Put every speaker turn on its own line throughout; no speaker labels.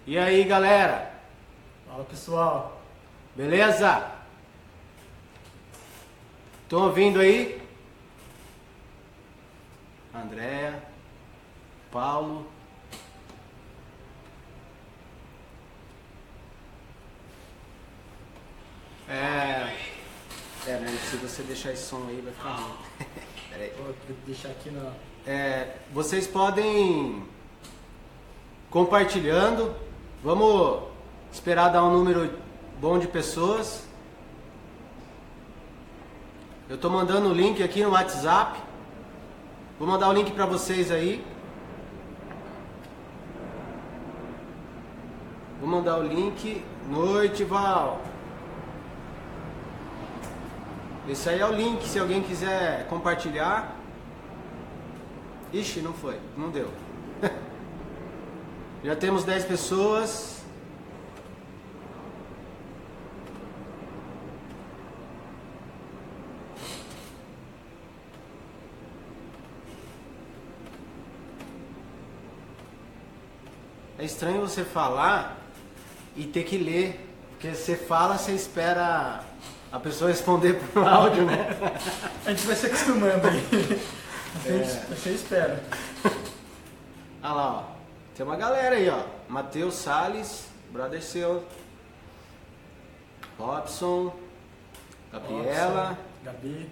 E aí, galera?
Fala, pessoal.
Beleza? Estão ouvindo aí? Andréia, Paulo. Mas se você deixar esse som aí vai ficar ruim. Peraí.
Vou deixar aqui na...
Vocês podem compartilhando. Vamos esperar dar um número bom de pessoas. Eu tô mandando o link aqui no WhatsApp. Vou mandar o link para vocês aí. Vou mandar o link. Noite, Val. Esse aí é o link, se alguém quiser compartilhar. Ixi, não foi, não deu. Já temos 10 pessoas. É estranho você falar e ter que ler. Porque você fala, você espera a pessoa responder por áudio, né?
A gente vai se acostumando aí. Você espera.
Olha lá, ó. Tem uma galera aí, ó. Matheus Salles, brother seu. Robson, Gabriela,
Gabi.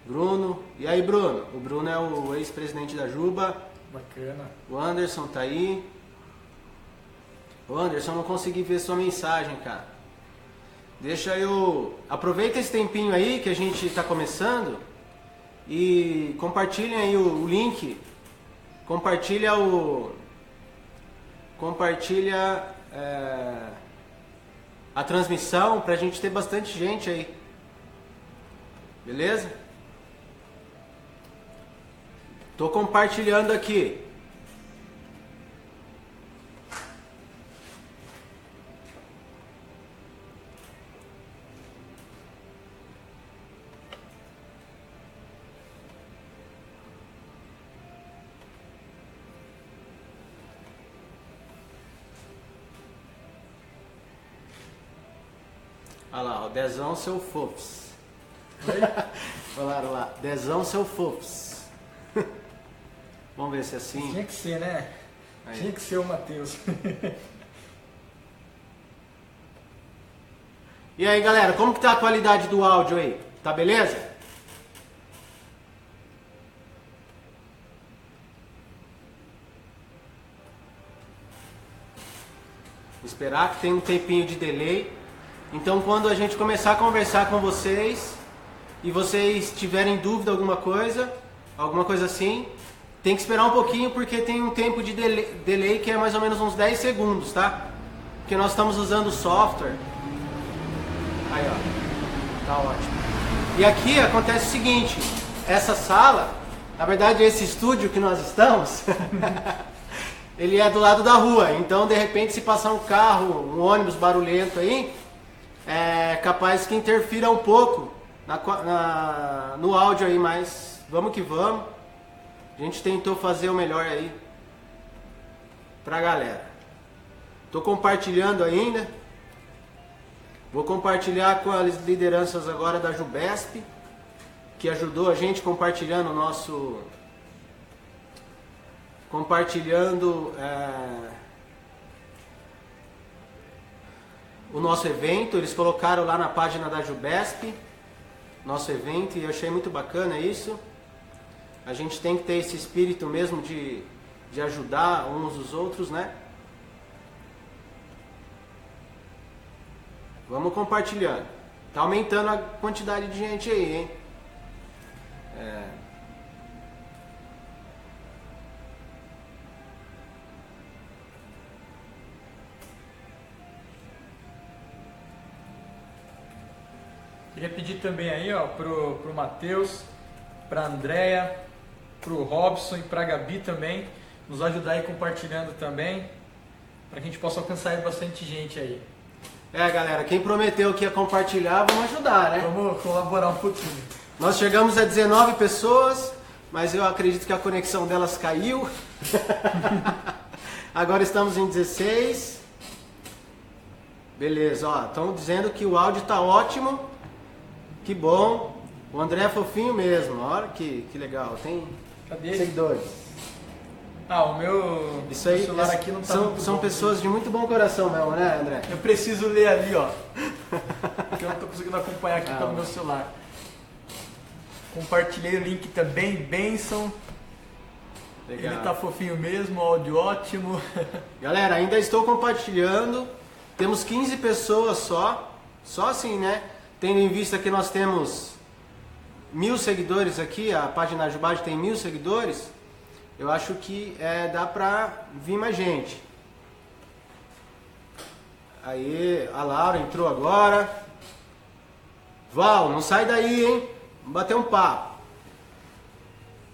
Bruno. E aí, Bruno? O Bruno é o ex-presidente da Juba.
Bacana.
O Anderson tá aí. Ô Anderson, não consegui ver sua mensagem, cara. Deixa eu... Aproveita esse tempinho aí que a gente tá começando e compartilhem aí o link. Compartilha a transmissão pra gente ter bastante gente aí. Beleza? Tô compartilhando aqui. Olha lá, o Dezão, seu fofos. Falaram lá, Dezão, seu fofos. Vamos ver se é assim.
Tinha que ser, né?
Aí.
Tinha que ser o Matheus.
E aí, galera, como que tá a qualidade do áudio aí? Tá beleza? Vou esperar que tem um tempinho de delay. Então, quando a gente começar a conversar com vocês e vocês tiverem dúvida alguma coisa assim, tem que esperar um pouquinho porque tem um tempo de delay que é mais ou menos uns 10 segundos, tá? Porque nós estamos usando o software. Aí, ó. Tá ótimo. E aqui acontece o seguinte, essa sala, na verdade esse estúdio que nós estamos, ele é do lado da rua. Então, de repente, se passar um carro, um ônibus barulhento aí, é capaz que interfira um pouco no áudio aí, mas vamos que vamos. A gente tentou fazer o melhor aí pra galera. Tô compartilhando ainda. Vou compartilhar com as lideranças agora da Jubesp, que ajudou a gente compartilhando o nosso evento. Eles colocaram lá na página da Jubesp nosso evento e eu achei muito bacana isso. A gente tem que ter esse espírito mesmo de ajudar uns os outros, né? Vamos compartilhando. Tá aumentando a quantidade de gente aí, hein?
Queria pedir também aí, ó, pro Matheus, pra Andréia, pro Robson e pra Gabi também, nos ajudar aí compartilhando também, pra que a gente possa alcançar aí bastante gente aí.
Galera, quem prometeu que ia compartilhar, vamos ajudar, né?
Vamos colaborar um pouquinho.
Nós chegamos a 19 pessoas, mas eu acredito que a conexão delas caiu. Agora estamos em 16. Beleza, ó, estão dizendo que o áudio tá ótimo. Que bom. O André é fofinho mesmo, olha que legal. Tem
Cadê?
seguidores.
Ah, o meu
Isso aí,
celular aqui não tá muito
são
bom,
pessoas de muito bom coração mesmo, né, André?
Eu preciso ler ali, ó. Porque eu não tô conseguindo acompanhar aqui pelo meu celular. Compartilhei o link também, bênção.
Legal.
Ele tá fofinho mesmo, áudio ótimo.
Galera, ainda estou compartilhando. Temos 15 pessoas só. Só assim, né? Tendo em vista que nós temos 1000 seguidores aqui, a página Jubage tem 1000 seguidores. Eu acho que dá pra vir mais gente. Aí, a Laura entrou agora. Val, não sai daí, hein? Vamos bater um papo.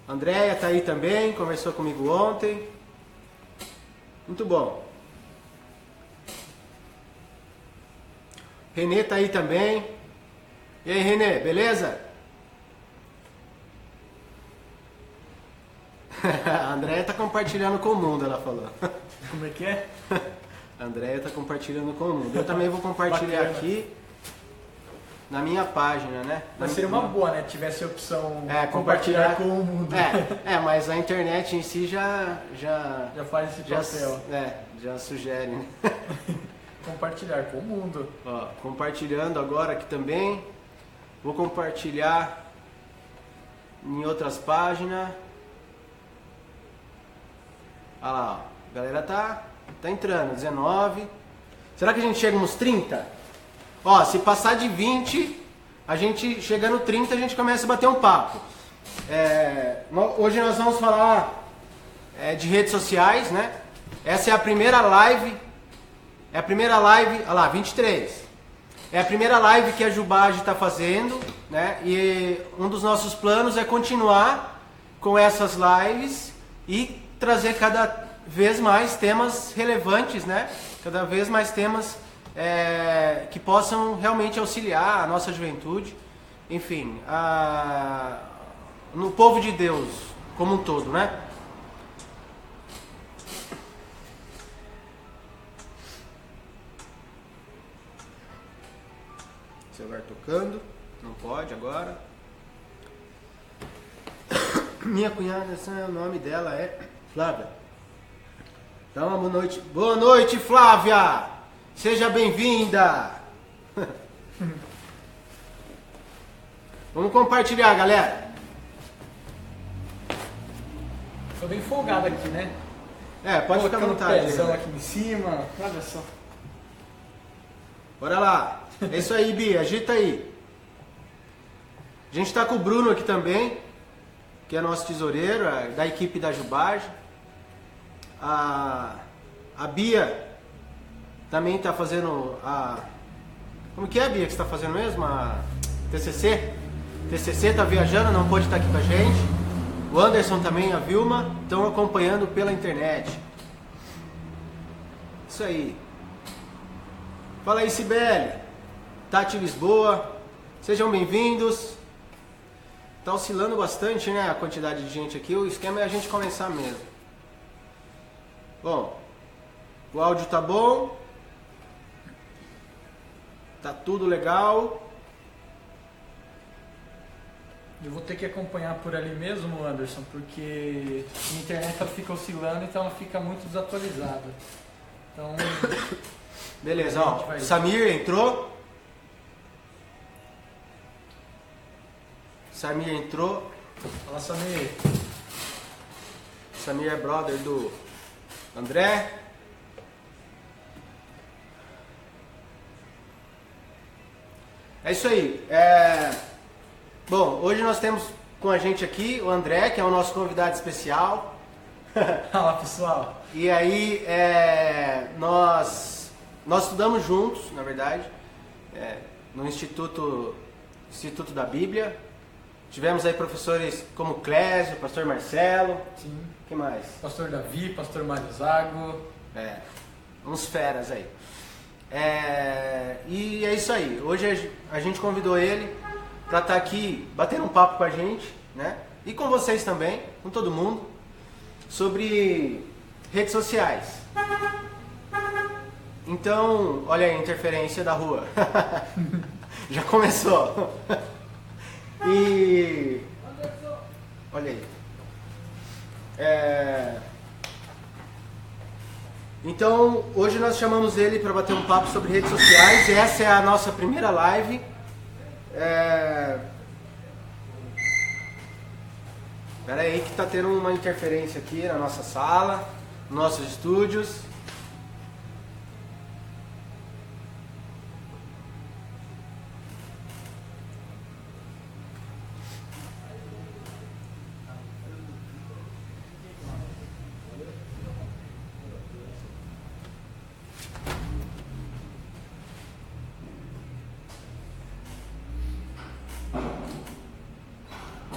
Andréia tá aí também, conversou comigo ontem. Muito bom. Renê tá aí também. E aí, Renê, beleza? A Andréia tá compartilhando com o mundo, ela falou.
Como é que é?
A Andréia tá compartilhando com o mundo. Eu também vou compartilhar
Bacana.
aqui na minha página, né?
Mas seria uma boa, né? Tivesse a opção
compartilhar
com o mundo.
Mas a internet em si já
faz esse papel.
já sugere, né?
Compartilhar com o mundo.
Ó, compartilhando agora aqui também. Vou compartilhar em outras páginas. Olha lá, ó. A galera tá entrando, 19. Será que a gente chega nos 30? Ó, se passar de 20, a gente chega no 30, a gente começa a bater um papo. Hoje nós vamos falar de redes sociais, né? Essa é a primeira live. É a primeira live, olha lá, 23. É a primeira live que a Jubage está fazendo, né? E um dos nossos planos é continuar com essas lives e trazer cada vez mais temas relevantes, né? Cada vez mais temas que possam realmente auxiliar a nossa juventude, enfim, no povo de Deus como um todo, né? Celular tocando, não pode agora. Minha cunhada, o nome dela é Flávia. Então, uma boa noite. Boa noite, Flávia! Seja bem-vinda! Vamos compartilhar, galera.
Tô bem folgado aqui, né?
Pode ficar à vontade.
Pezão aqui em cima. Olha só.
Bora lá. É isso aí, Bia. Agita aí. A gente tá com o Bruno aqui também, que é nosso tesoureiro, da equipe da Jubage. A Bia também está fazendo Como que é, Bia, que você está fazendo mesmo? A TCC? TCC está viajando, não pode estar aqui com a gente. O Anderson também, a Vilma, estão acompanhando pela internet. Isso aí. Fala aí, Cibele. Tati Lisboa. Sejam bem-vindos. Tá oscilando bastante, né, a quantidade de gente aqui. O esquema é a gente começar mesmo. Bom, o áudio tá bom. Tá tudo legal.
Eu vou ter que acompanhar por ali mesmo, Anderson, porque a internet ela fica oscilando, então ela fica muito desatualizada. Então,
beleza, ó. Samir entrou. Samir entrou.
Fala, Samir.
Samir é brother do André. É isso aí. Bom, hoje nós temos com a gente aqui o André, que é o nosso convidado especial.
Fala, pessoal.
E aí, nós estudamos juntos, na verdade, no Instituto da Bíblia. Tivemos aí professores como Clésio, pastor Marcelo.
Sim.
Que mais?
Pastor Davi, pastor Mário Zago.
Uns feras aí. E é isso aí. Hoje a gente convidou ele para estar aqui batendo um papo com a gente, né? E com vocês também, com todo mundo, sobre redes sociais. Então, olha aí a interferência da rua. Já começou. E olha aí. Então, hoje nós chamamos ele para bater um papo sobre redes sociais. Essa é a nossa primeira live. Espera aí que está tendo uma interferência aqui na nossa sala, nos nossos estúdios.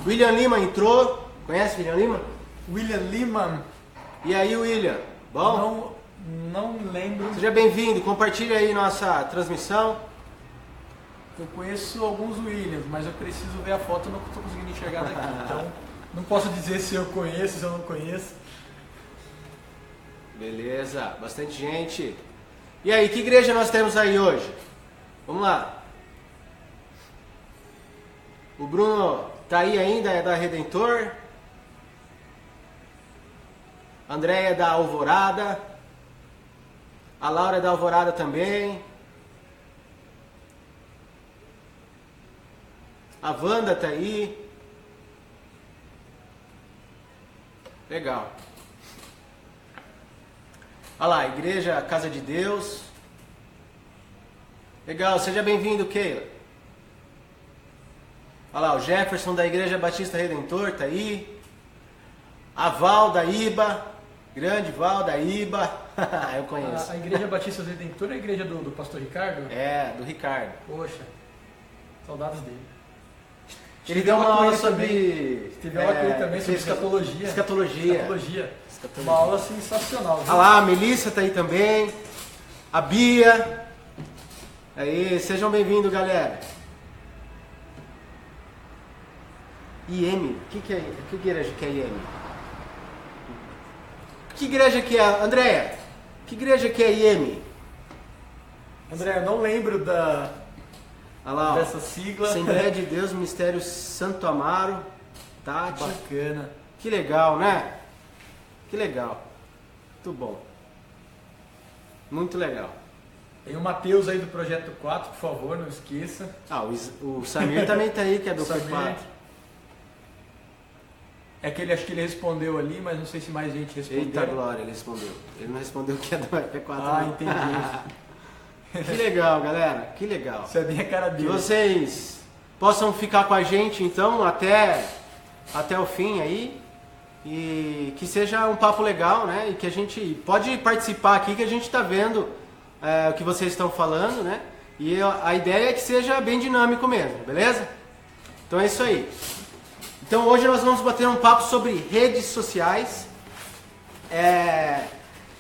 William Lima entrou. Conhece William Lima?
William Lima.
E aí, William? Bom?
Não lembro.
Seja bem-vindo. Compartilha aí nossa transmissão.
Eu conheço alguns Williams, mas eu preciso ver a foto, eu não estou conseguindo enxergar daqui. Então, não posso dizer se eu conheço, se eu não conheço.
Beleza, bastante gente. E aí, que igreja nós temos aí hoje? Vamos lá. O Bruno tá aí ainda, é da Redentor. André é da Alvorada. A Laura é da Alvorada também. A Wanda tá aí. Legal. Olha lá, Igreja Casa de Deus. Legal, seja bem-vindo, Keila. Olha lá, o Jefferson da Igreja Batista Redentor tá aí. A Val da Iba, grande Val da Iba, eu conheço.
A Igreja Batista Redentor é a igreja do pastor Ricardo?
É, do Ricardo.
Poxa, saudades dele.
Ele deu uma aula sobre...
Teve aula com ele também sobre escatologia.
Escatologia.
Uma aula sensacional. Viu?
Olha lá, a Melissa tá aí também. A Bia. Aí, sejam bem-vindos, galera. IM, que igreja que é IM? Que igreja que é, Andréia? Que igreja que é IM?
André, eu não lembro dessa sigla.
Assembleia de Deus, Ministério Santo Amaro, Tati.
Bacana.
Que legal, né? Que legal. Muito bom. Muito legal.
Tem o Matheus aí do Projeto 4, por favor, não esqueça.
Ah, o Samir também tá aí, que é do Projeto 4.
Acho que ele respondeu ali, mas não sei se mais gente respondeu.
Eita glória, ele respondeu. Ele não respondeu que é do EP4.
Ah, entendi.
Que legal, galera. Que legal.
Isso é bem a cara dele.
Que vocês possam ficar com a gente, então, até o fim aí. E que seja um papo legal, né? E que a gente pode participar aqui, que a gente está vendo o que vocês estão falando, né? E a ideia é que seja bem dinâmico mesmo, beleza? Então é isso aí. Então hoje nós vamos bater um papo sobre redes sociais.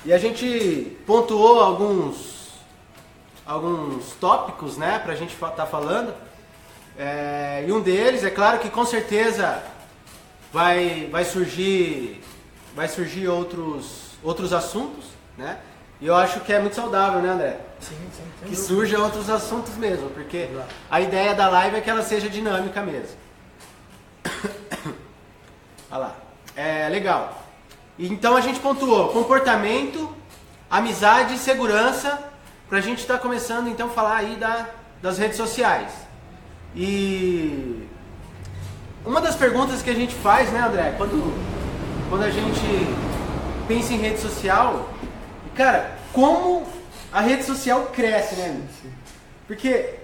E a gente pontuou alguns tópicos, né, pra gente estar falando. E um deles, é claro que com certeza vai surgir outros assuntos, né? E eu acho que é muito saudável, né, André?
Sim.
Que surjam outros assuntos mesmo, porque a ideia da live é que ela seja dinâmica mesmo. Olha lá. Legal. Então a gente pontuou comportamento, amizade e segurança, pra gente estar começando então a falar aí das redes sociais. E uma das perguntas que a gente faz, né, André, quando a gente pensa em rede social, cara, como a rede social cresce, né? Porque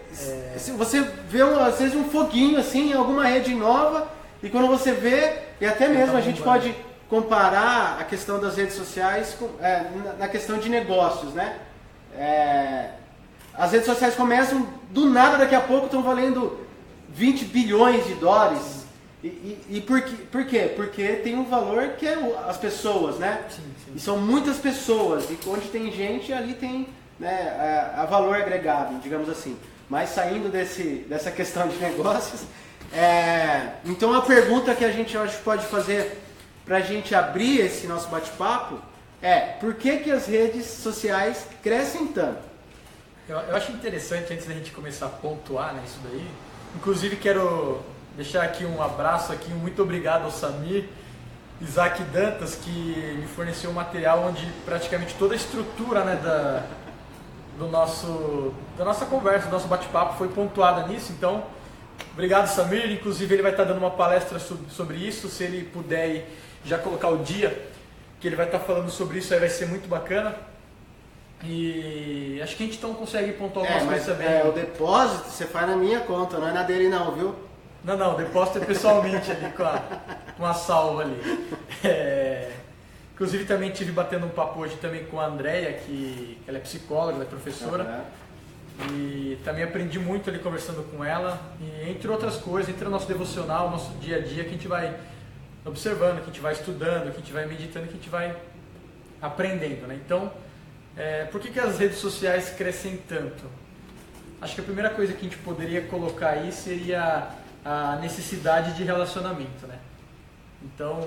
você vê às vezes um foguinho assim em alguma rede nova, e quando você vê, e até mesmo a gente pode comparar a questão das redes sociais na questão de negócios, né? As redes sociais começam do nada, daqui a pouco estão valendo 20 bilhões de dólares. E por quê? Porque tem um valor que é as pessoas, né?
Sim.
E são muitas pessoas, e onde tem gente, ali tem, né, a valor agregado, digamos assim. Mas saindo dessa questão de negócios, então a pergunta que a gente acho pode fazer para a gente abrir esse nosso bate-papo Por que as redes sociais crescem tanto?
Eu acho interessante, antes da gente começar a pontuar, né, isso daí, inclusive quero deixar aqui um abraço, aqui, um muito obrigado ao Samir Isaac Dantas, que me forneceu um material onde praticamente toda a estrutura, né, da nossa conversa, do nosso bate-papo foi pontuada nisso. Então, obrigado, Samir. Inclusive, ele vai estar dando uma palestra sobre isso. Se ele puder já colocar o dia que ele vai estar falando sobre isso, aí vai ser muito bacana. E acho que a gente então consegue pontuar algumas coisas também.
O depósito você faz na minha conta, não é na dele não, viu?
Não, o depósito é pessoalmente ali com a salva ali. Inclusive também tive batendo um papo hoje também com a Andrea, que ela é psicóloga, ela é professora. E também aprendi muito ali conversando com ela. E entre outras coisas, entre o nosso devocional, o nosso dia a dia, que a gente vai observando, que a gente vai estudando, que a gente vai meditando, que a gente vai aprendendo, né? Então, por que as redes sociais crescem tanto? Acho que a primeira coisa que a gente poderia colocar aí seria a necessidade de relacionamento, né? Então,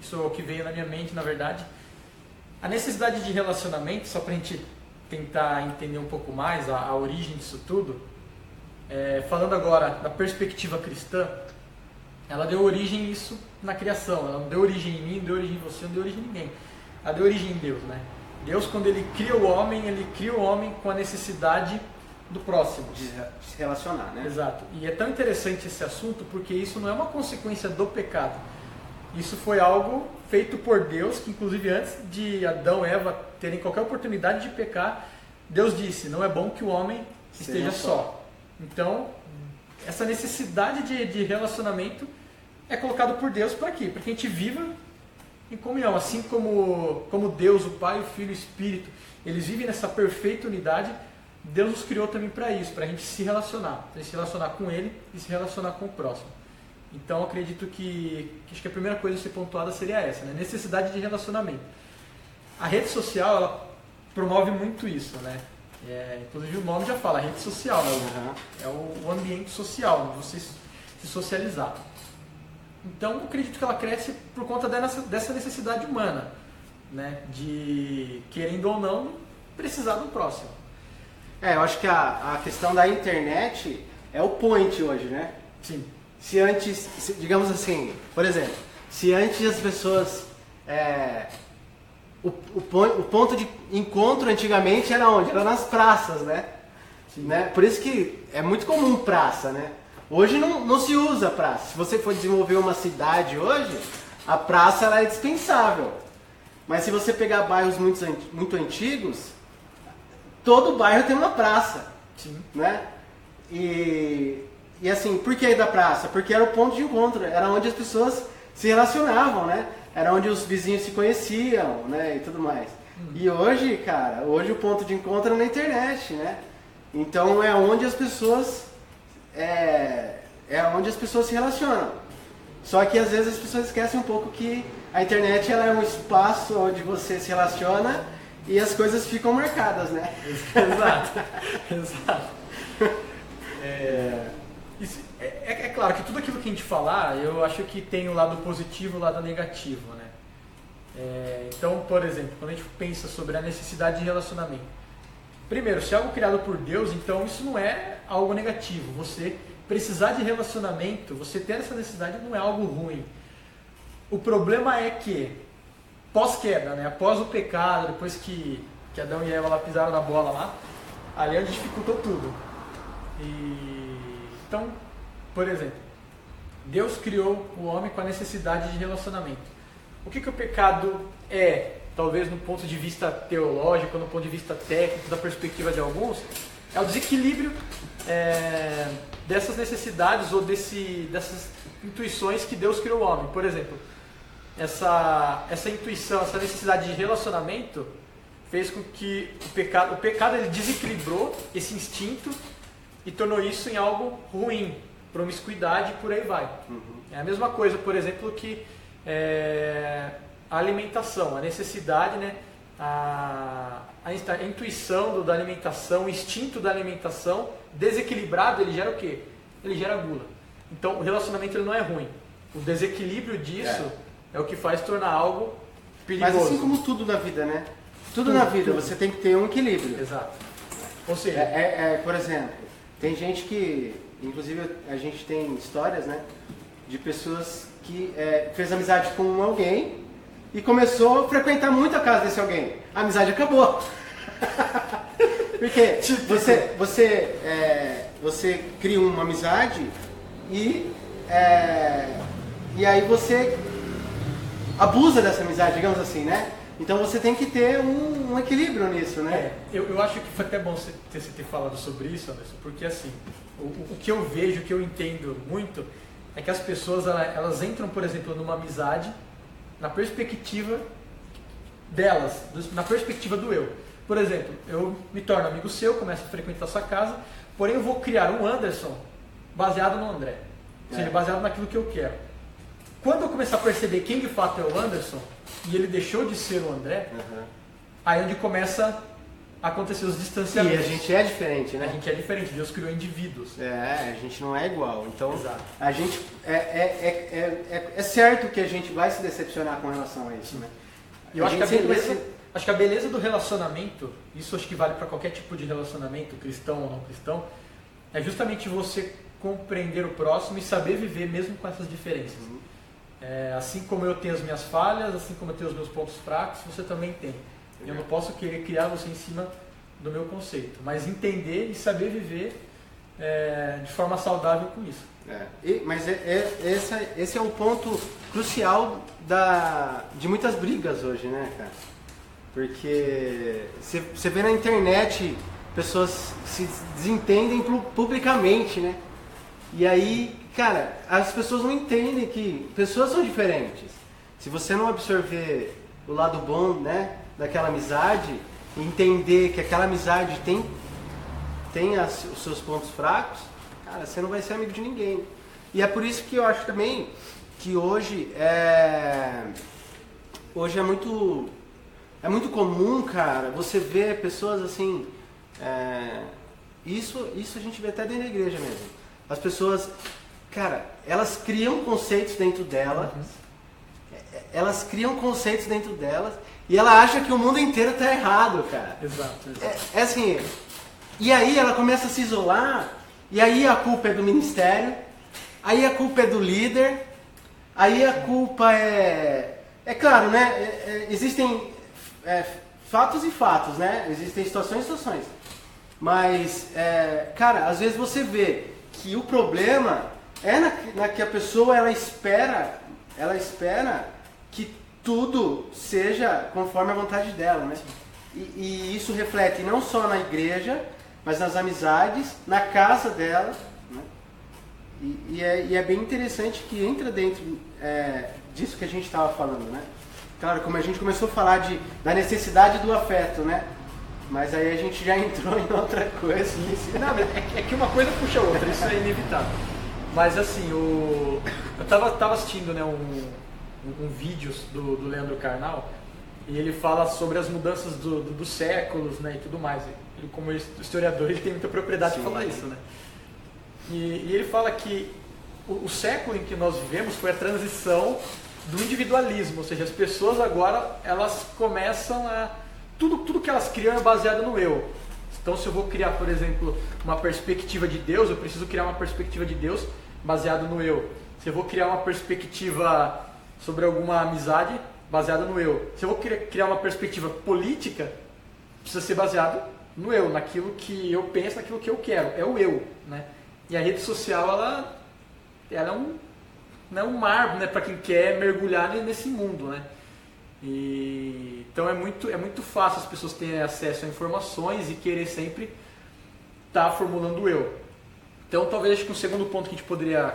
isso é o que veio na minha mente, na verdade. A necessidade de relacionamento, só para a gente tentar entender um pouco mais a origem disso tudo, falando agora da perspectiva cristã, ela deu origem a isso na criação. Ela não deu origem em mim, não deu origem em você, não deu origem em ninguém. Ela deu origem em Deus, né? Deus, quando ele cria o homem com a necessidade do próximo.
De se relacionar, né?
Exato. E é tão interessante esse assunto porque isso não é uma consequência do pecado. Isso foi algo feito por Deus, que inclusive antes de Adão e Eva terem qualquer oportunidade de pecar, Deus disse, não é bom que o homem esteja só. Então, essa necessidade de relacionamento é colocado por Deus para quê? Para que a gente viva em comunhão. Assim como Deus, o Pai, o Filho e o Espírito, eles vivem nessa perfeita unidade, Deus nos criou também para isso, para a gente se relacionar. Para se relacionar com Ele e se relacionar com o próximo. Então, eu acredito que acho que a primeira coisa a ser pontuada seria essa, né? Necessidade de relacionamento. A rede social, ela promove muito isso, né? Inclusive o nome já fala, rede social, né? É o ambiente social, onde você se socializar. Então, eu acredito que ela cresce por conta dessa necessidade humana, né? De, querendo ou não, precisar do próximo.
Eu acho que a questão da internet é o point hoje, né?
Sim.
Se antes, digamos assim, por exemplo, se antes as pessoas... O ponto de encontro antigamente era onde? Era nas praças, né? Né? Por isso que é muito comum praça, né? Hoje não se usa praça. Se você for desenvolver uma cidade hoje, a praça ela é dispensável. Mas se você pegar bairros muito antigos, todo bairro tem uma praça.
Sim.
Né? E assim, por que da praça? Porque era o ponto de encontro, era onde as pessoas se relacionavam, né? Era onde os vizinhos se conheciam, né? E tudo mais. E hoje, cara, o ponto de encontro é na internet, né? Então é onde as pessoas onde as pessoas se relacionam. Só que às vezes as pessoas esquecem um pouco que a internet ela é um espaço onde você se relaciona e as coisas ficam marcadas, né?
Exato. É claro que tudo aquilo que a gente falar, eu acho que tem o lado positivo e o lado negativo, né? Então, por exemplo, quando a gente pensa sobre a necessidade de relacionamento, primeiro, se é algo criado por Deus, então isso não é algo negativo. Você precisar de relacionamento, você ter essa necessidade não é algo ruim. O problema é que, pós-queda, né? Após o pecado, depois que Adão e Eva lá pisaram na bola lá, ali é onde dificultou tudo. Então, por exemplo, Deus criou o homem com a necessidade de relacionamento. O que o pecado é, talvez no ponto de vista teológico, no ponto de vista técnico, da perspectiva de alguns, é o desequilíbrio dessas necessidades ou dessas intuições que Deus criou o homem. Por exemplo, essa intuição, essa necessidade de relacionamento fez com que o pecado ele desequilibrou esse instinto e tornou isso em algo ruim, promiscuidade e por aí vai. É a mesma coisa, por exemplo, que a alimentação, a necessidade, né? A intuição da alimentação, o instinto da alimentação desequilibrado, ele gera o quê? Ele gera gula. Então o relacionamento ele não é ruim. O desequilíbrio disso é o que faz tornar algo perigoso.
Mas assim como tudo na vida, né? Tudo na vida, você tem que ter um equilíbrio.
Exato. Ou seja,
por exemplo, tem gente que, inclusive a gente tem histórias, né? De pessoas que fez amizade com alguém e começou a frequentar muito a casa desse alguém. A amizade acabou. Porque você cria uma amizade e aí você abusa dessa amizade, digamos assim, né? Então você tem que ter um equilíbrio nisso, né?
Eu acho que foi até bom você ter falado sobre isso, Anderson, porque assim, o que eu vejo, o que eu entendo muito, é que as pessoas elas entram, por exemplo, numa amizade na perspectiva delas, na perspectiva do eu. Por exemplo, eu me torno amigo seu, começo a frequentar a sua casa, porém eu vou criar um Anderson baseado no André, ou seja, baseado naquilo que eu quero. Quando eu começar a perceber quem de fato é o Anderson, e ele deixou de ser o André, aí é onde começa a acontecer os distanciamentos.
E a gente é diferente, né?
A gente é diferente, Deus criou indivíduos.
A gente não é igual. Então,
exato.
A gente é certo que a gente vai se decepcionar com relação a isso, né?
E eu acho que a beleza do relacionamento, isso acho que vale para qualquer tipo de relacionamento, cristão ou não cristão, é justamente você compreender o próximo e saber viver mesmo com essas diferenças. Assim como eu tenho as minhas falhas, assim como eu tenho os meus pontos fracos, você também tem. Eu não posso querer criar você em cima do meu conceito, mas entender e saber viver de forma saudável com isso.
Mas esse é o ponto crucial de muitas brigas hoje, né, cara? Porque você vê na internet pessoas se desentendem publicamente, né? E aí, cara, as pessoas não entendem que pessoas são diferentes. Se você não absorver o lado bom, né, daquela amizade, entender que aquela amizade tem os seus pontos fracos, cara, você não vai ser amigo de ninguém. E é por isso que eu acho também que hoje é muito comum, cara, você ver pessoas assim, isso a gente vê até dentro da igreja mesmo. As pessoas, cara, elas criam conceitos dentro delas, e ela acha que o mundo inteiro está errado, cara.
Exato.
É assim, e aí ela começa a se isolar, e aí a culpa é do ministério, aí a culpa é do líder, aí a culpa claro, né? Existem fatos e fatos, né? Existem situações e situações. Mas, cara, às vezes você vê que o problema na que a pessoa ela espera que tudo seja conforme a vontade dela, né? E isso reflete não só na igreja, mas nas amizades, na casa dela, né? E é bem interessante que entra dentro disso que a gente estava falando, né? Claro, como a gente começou a falar da necessidade do afeto, né? Mas aí a gente já entrou em outra coisa.
Não, é que uma coisa puxa a outra, isso é inevitável. Mas assim, eu tava assistindo, né, um vídeo do Leandro Carnal, e ele fala sobre as mudanças dos séculos, né, e tudo mais. Ele, como historiador, ele tem muita propriedade de falar isso, né? E ele fala que o século em que nós vivemos foi a transição do individualismo, ou seja, as pessoas agora elas começam a tudo que elas criam é baseado no eu. Então, se eu vou criar, por exemplo, uma perspectiva de Deus, eu preciso criar uma perspectiva de Deus baseado no eu. Se eu vou criar uma perspectiva sobre alguma amizade, baseada no eu. Se eu vou criar uma perspectiva política, precisa ser baseado no eu, naquilo que eu penso, naquilo que eu quero. É o eu, né? E a rede social, ela é um mar, né, para quem quer mergulhar nesse mundo, né? Então é muito fácil as pessoas terem acesso a informações e querer sempre estar formulando o eu. Então talvez acho que um segundo ponto que a gente poderia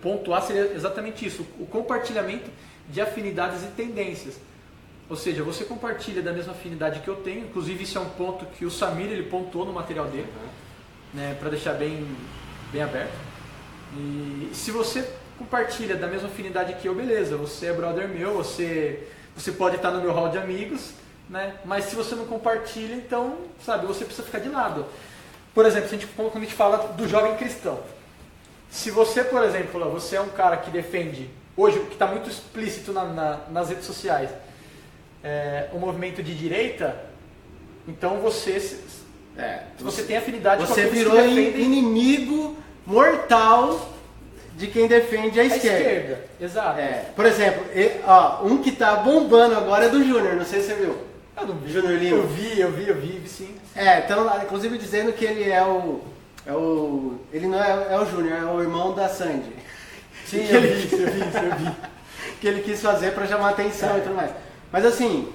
pontuar seria exatamente isso, o compartilhamento de afinidades e tendências. Ou seja, você compartilha da mesma afinidade que eu tenho, inclusive isso é um ponto que o Samir ele pontuou no material dele, né, para deixar bem aberto. E se você compartilha da mesma afinidade que eu, beleza, você é brother meu, você pode estar no meu hall de amigos, né? Mas se você não compartilha, então, sabe, você precisa ficar de lado. Por exemplo, quando a gente fala do jovem cristão, se você, por exemplo, você é um cara que defende hoje, o que está muito explícito nas redes sociais, o movimento de direita, então se você tem afinidade com
você
aqueles
virou
que defendem
inimigo mortal de quem defende a
a
esquerda.
esquerda. Exato.
Por exemplo, um que tá bombando agora é do Júnior, não sei se você viu.
Eu não vi.
Júnior Lima.
Eu vi, sim.
Então lá, inclusive dizendo que ele ele não é o Júnior, é o irmão da Sandy.
Sim,
Que
eu vi.
que ele quis fazer para chamar atenção e tudo mais. Mas assim,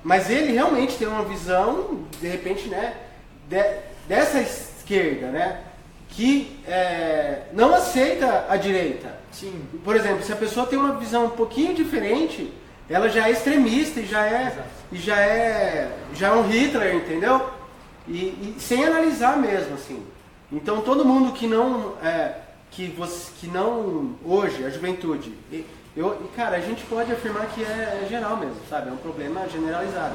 mas ele realmente tem uma visão, de repente, né, dessa esquerda, né, que não aceita a direita.
Sim.
Por exemplo, se a pessoa tem uma visão um pouquinho diferente, ela já é extremista e já é um Hitler, entendeu? E sem analisar mesmo, assim. Então todo mundo que não hoje, a juventude, cara, a gente pode afirmar que é geral mesmo, sabe? É um problema generalizado.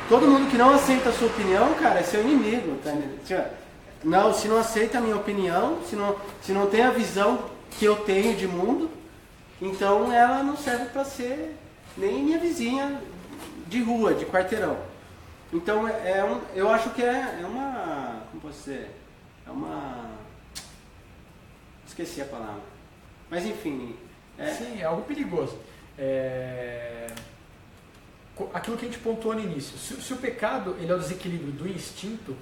Todo mundo que não aceita a sua opinião, cara, é seu inimigo, tá? Não, se não aceita a minha opinião, se não tem a visão que eu tenho de mundo, então ela não serve para ser nem minha vizinha de rua, de quarteirão. Então eu acho que é uma, como posso dizer, esqueci a palavra, mas enfim.
Sim, é algo perigoso. Aquilo que a gente pontuou no início, se o pecado ele é o desequilíbrio do instinto,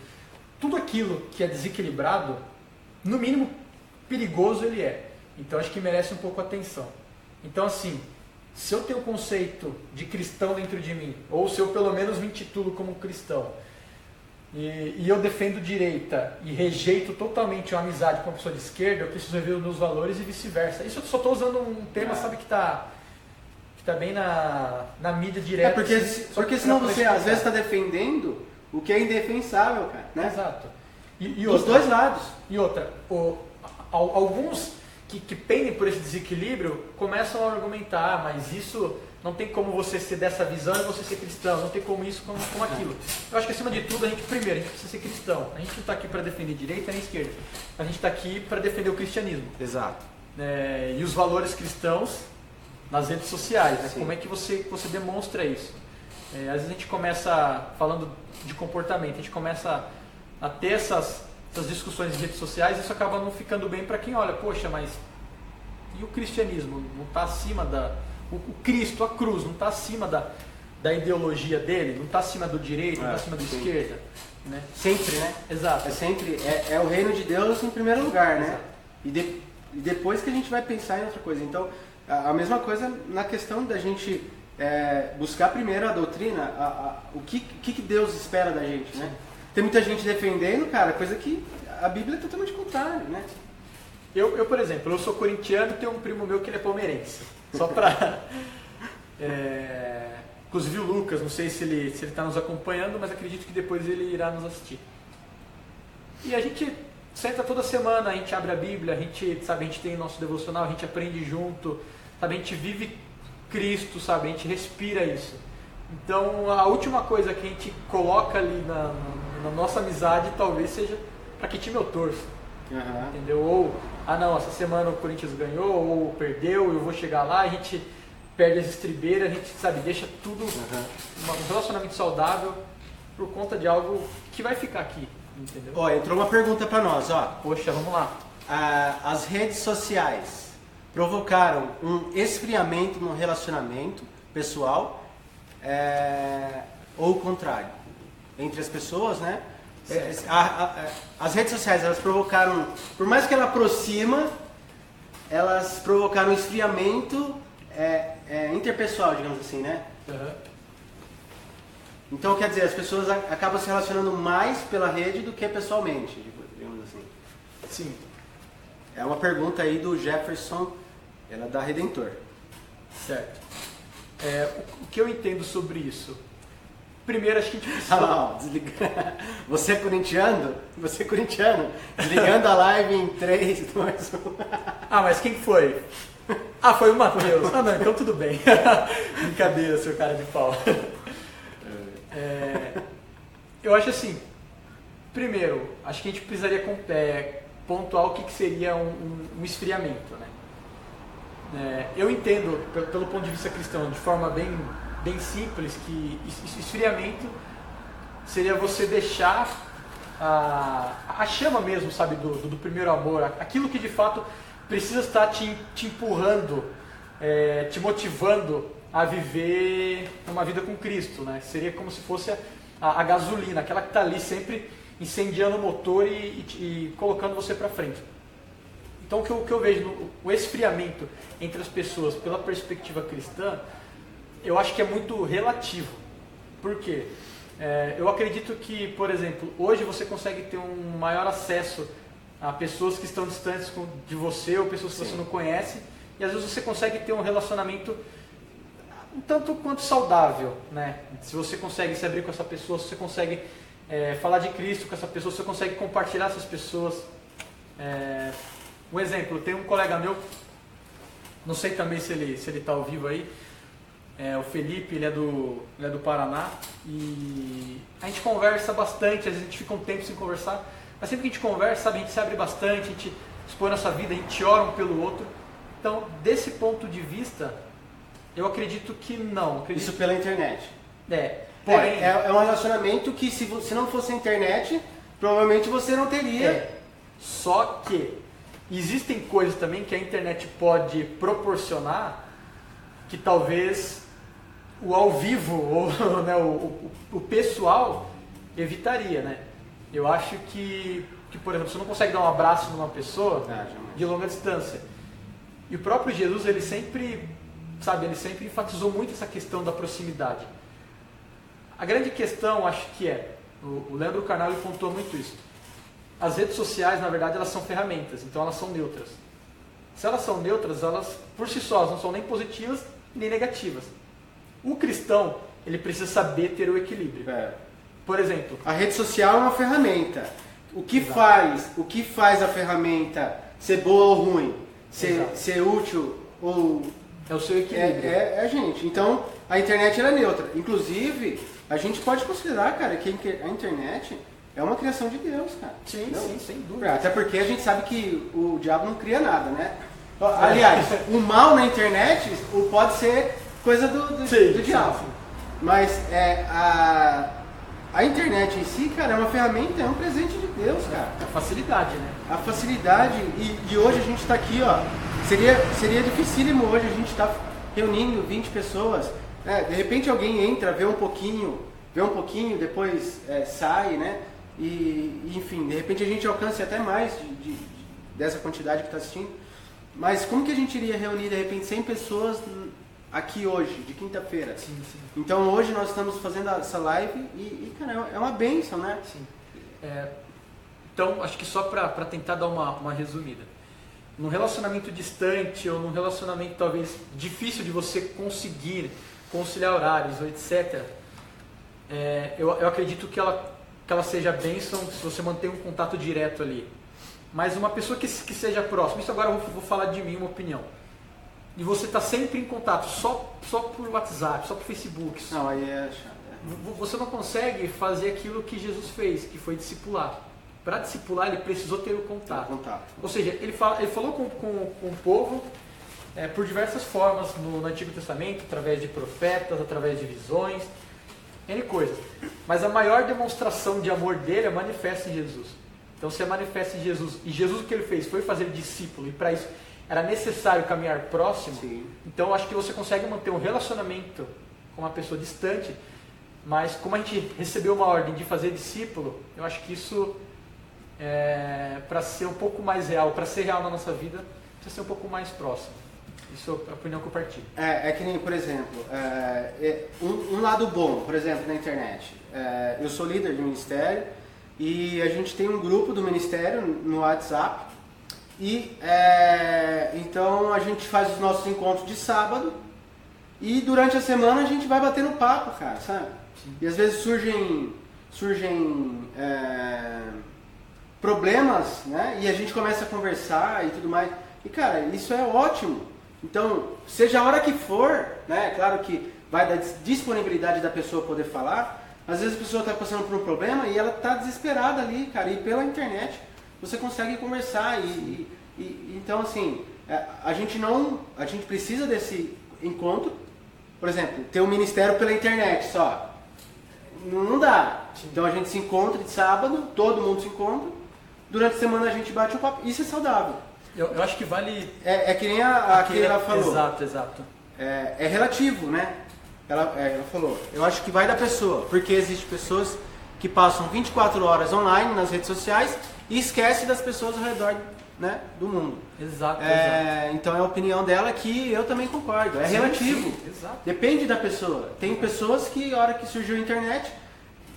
tudo aquilo que é desequilibrado, no mínimo perigoso ele é. Então acho que merece um pouco atenção. Então assim, se eu tenho o conceito de cristão dentro de mim, ou se eu pelo menos me intitulo como cristão, e eu defendo direita e rejeito totalmente uma amizade com uma pessoa de esquerda, eu preciso rever os meus valores e vice-versa. Isso eu só estou usando um tema, sabe, que está bem na mídia direta.
Porque senão você às vezes está defendendo o que é indefensável, cara, né?
Exato. E
dos dois lados.
E outra, alguns que pendem por esse desequilíbrio começam a argumentar, mas isso não tem como você ser dessa visão e você ser cristão, não tem como isso, como aquilo. Eu acho que acima de tudo, a gente precisa ser cristão. A gente não está aqui para defender direita nem esquerda, a gente está aqui para defender o cristianismo.
Exato.
E os valores cristãos nas redes sociais, né?
Sim.
Como é que você demonstra isso? Às vezes a gente começa falando de comportamento, a gente começa a ter essas discussões em redes sociais, e isso acaba não ficando bem para quem olha, poxa, mas e o cristianismo? Não está acima o Cristo, a cruz, não está acima da ideologia dele? Não está acima do direito, não está acima da esquerda? Né?
Sempre, né?
Exato.
É o reino de Deus em primeiro lugar, né? E depois que a gente vai pensar em outra coisa. Então, a mesma coisa na questão da gente buscar primeiro a doutrina, o que Deus espera da gente, né? Tem muita gente defendendo, cara, coisa que a Bíblia é totalmente contrária, né?
Eu, por exemplo, eu sou corintiano e tenho um primo meu que ele é palmeirense. Só pra... inclusive o Lucas, não sei se ele está nos acompanhando, mas acredito que depois ele irá nos assistir. E a gente senta toda semana, a gente abre a Bíblia, a gente tem nosso devocional, a gente aprende junto, sabe? A gente vive Cristo, sabe? A gente respira isso. Então a última coisa que a gente coloca ali na nossa amizade talvez seja para que time eu torço.
Uhum.
Entendeu? Ou, não, essa semana o Corinthians ganhou, ou perdeu, eu vou chegar lá, a gente perde as estribeiras, a gente, sabe, deixa tudo um relacionamento saudável por conta de algo que vai ficar aqui, entendeu?
Ó, entrou uma pergunta para nós, ó.
Poxa, vamos lá.
As redes sociais provocaram um esfriamento no relacionamento pessoal, ou o contrário? Entre as pessoas, né? As redes sociais, elas provocaram, por mais que ela aproxima, elas provocaram um esfriamento interpessoal, digamos assim, né?
Uhum.
Então, quer dizer, as pessoas acabam se relacionando mais pela rede do que pessoalmente, digamos assim.
Sim.
É uma pergunta aí do Jefferson, ela é da Redentor.
Certo. O que eu entendo sobre isso? Primeiro, acho que a gente precisa...
Você é corintiano? Desligando a live em 3, 2, 1.
Mas quem foi? Foi o Matheus. Não, então tudo bem. Brincadeira, seu cara de pau. Eu acho assim, primeiro, acho que a gente precisaria pontuar o que seria um esfriamento, né? Eu entendo, pelo ponto de vista cristão, de forma bem simples, que esfriamento seria você deixar a chama mesmo, sabe, do primeiro amor, aquilo que de fato precisa estar te empurrando, te motivando a viver uma vida com Cristo, né? Seria como se fosse a gasolina, aquela que está ali sempre incendiando o motor e colocando você para frente. Então o que eu vejo, o esfriamento entre as pessoas pela perspectiva cristã, eu acho que é muito relativo. Por quê? Eu acredito que, por exemplo, hoje você consegue ter um maior acesso a pessoas que estão distantes de você ou pessoas que você não conhece, e às vezes você consegue ter um relacionamento um tanto quanto saudável, né? Se você consegue se abrir com essa pessoa, se você consegue falar de Cristo com essa pessoa, se você consegue compartilhar essas pessoas. Um exemplo, tem um colega meu, não sei também se ele está ao vivo aí, o Felipe, ele é do Paraná, e a gente conversa bastante, às vezes a gente fica um tempo sem conversar, mas sempre que a gente conversa, sabe, a gente se abre bastante, a gente expõe nossa vida, a gente ora um pelo outro. Então, desse ponto de vista, eu acredito que não.
Isso pela internet.
Porém,
é um relacionamento que se não fosse a internet, provavelmente você não teria.
Só que existem coisas também que a internet pode proporcionar que talvez o ao vivo ou né, o pessoal evitaria, né? Eu acho que, por exemplo, você não consegue dar um abraço numa pessoa de longa distância. E o próprio Jesus, ele sempre enfatizou muito essa questão da proximidade. A grande questão, acho que o Leandro Carnal ele pontuou muito isso. As redes sociais, na verdade, elas são ferramentas, então elas são neutras. Se elas são neutras, elas, por si só, não são nem positivas nem negativas. O cristão, ele precisa saber ter o equilíbrio. Por exemplo,
a rede social é uma ferramenta. O que faz a ferramenta ser boa ou ruim? Ser útil ou...
É o seu equilíbrio.
É a gente. Então, a internet ela é neutra. Inclusive, a gente pode considerar, cara, que a internet é uma criação de Deus, cara.
Sim, sem dúvida.
Até porque a gente sabe que o diabo não cria nada, né? Aliás, o mal na internet pode ser coisa do diabo. Sim. Mas a internet em si, cara, é uma ferramenta, é um presente de Deus, cara.
A facilidade, né?
A facilidade, e hoje a gente está aqui, ó. Seria dificílimo hoje a gente estar reunindo 20 pessoas. De repente alguém entra, vê um pouquinho, depois sai, né? E enfim, de repente a gente alcança até mais dessa quantidade que está assistindo. Mas como que a gente iria reunir de repente 100 pessoas aqui hoje, de quinta-feira?
Sim.
Então hoje nós estamos fazendo essa live e cara, é uma bênção, né?
Sim. Então, acho que só para tentar dar uma resumida. Num relacionamento distante ou num relacionamento talvez difícil de você conseguir conciliar horários ou etc., eu acredito que ela seja bênção se você manter um contato direto ali. Mas uma pessoa que seja próxima, isso agora eu vou falar de mim, uma opinião. E você está sempre em contato, só por WhatsApp, só por Facebook.
Não, aí é chato.
Você não consegue fazer aquilo que Jesus fez, que foi discipular. Para discipular, ele precisou ter o contato. Ou seja, ele falou com o povo por diversas formas no Antigo Testamento, através de profetas, através de visões, N coisas. Mas a maior demonstração de amor dele é manifesta em Jesus. Então, se é manifesta em Jesus, e Jesus o que ele fez foi fazer discípulo, e para isso era necessário caminhar próximo,
sim.
Então acho que você consegue manter um relacionamento com uma pessoa distante, mas como a gente recebeu uma ordem de fazer discípulo, eu acho que isso, para ser um pouco mais real, para ser real na nossa vida, precisa ser um pouco mais próximo. Isso é a opinião que eu partilho.
É que nem, por exemplo, um lado bom, por exemplo, na internet. Eu sou líder de ministério e a gente tem um grupo do ministério no WhatsApp e então a gente faz os nossos encontros de sábado e durante a semana a gente vai batendo papo, cara, sabe?
Sim.
E às vezes surgem problemas, né? E a gente começa a conversar e tudo mais. E cara, isso é ótimo. Então, seja a hora que for, né? Claro que vai da disponibilidade da pessoa poder falar. Às vezes a pessoa está passando por um problema e ela está desesperada ali, cara. E pela internet você consegue conversar. Então, assim, A gente precisa desse encontro. Por exemplo, ter um ministério pela internet só. Não dá. Então a gente se encontra de sábado, todo mundo se encontra. Durante a semana a gente bate um papo. Isso é saudável.
Eu acho que vale...
É que nem a Keila falou.
Exato.
É relativo, né? Ela falou. Eu acho que vai da pessoa. Porque existem pessoas que passam 24 horas online nas redes sociais e esquecem das pessoas ao redor, né, do mundo.
Exato.
Então é a opinião dela que eu também concordo. É relativo.
Exato.
Depende da pessoa. Tem pessoas que, a hora que surgiu a internet,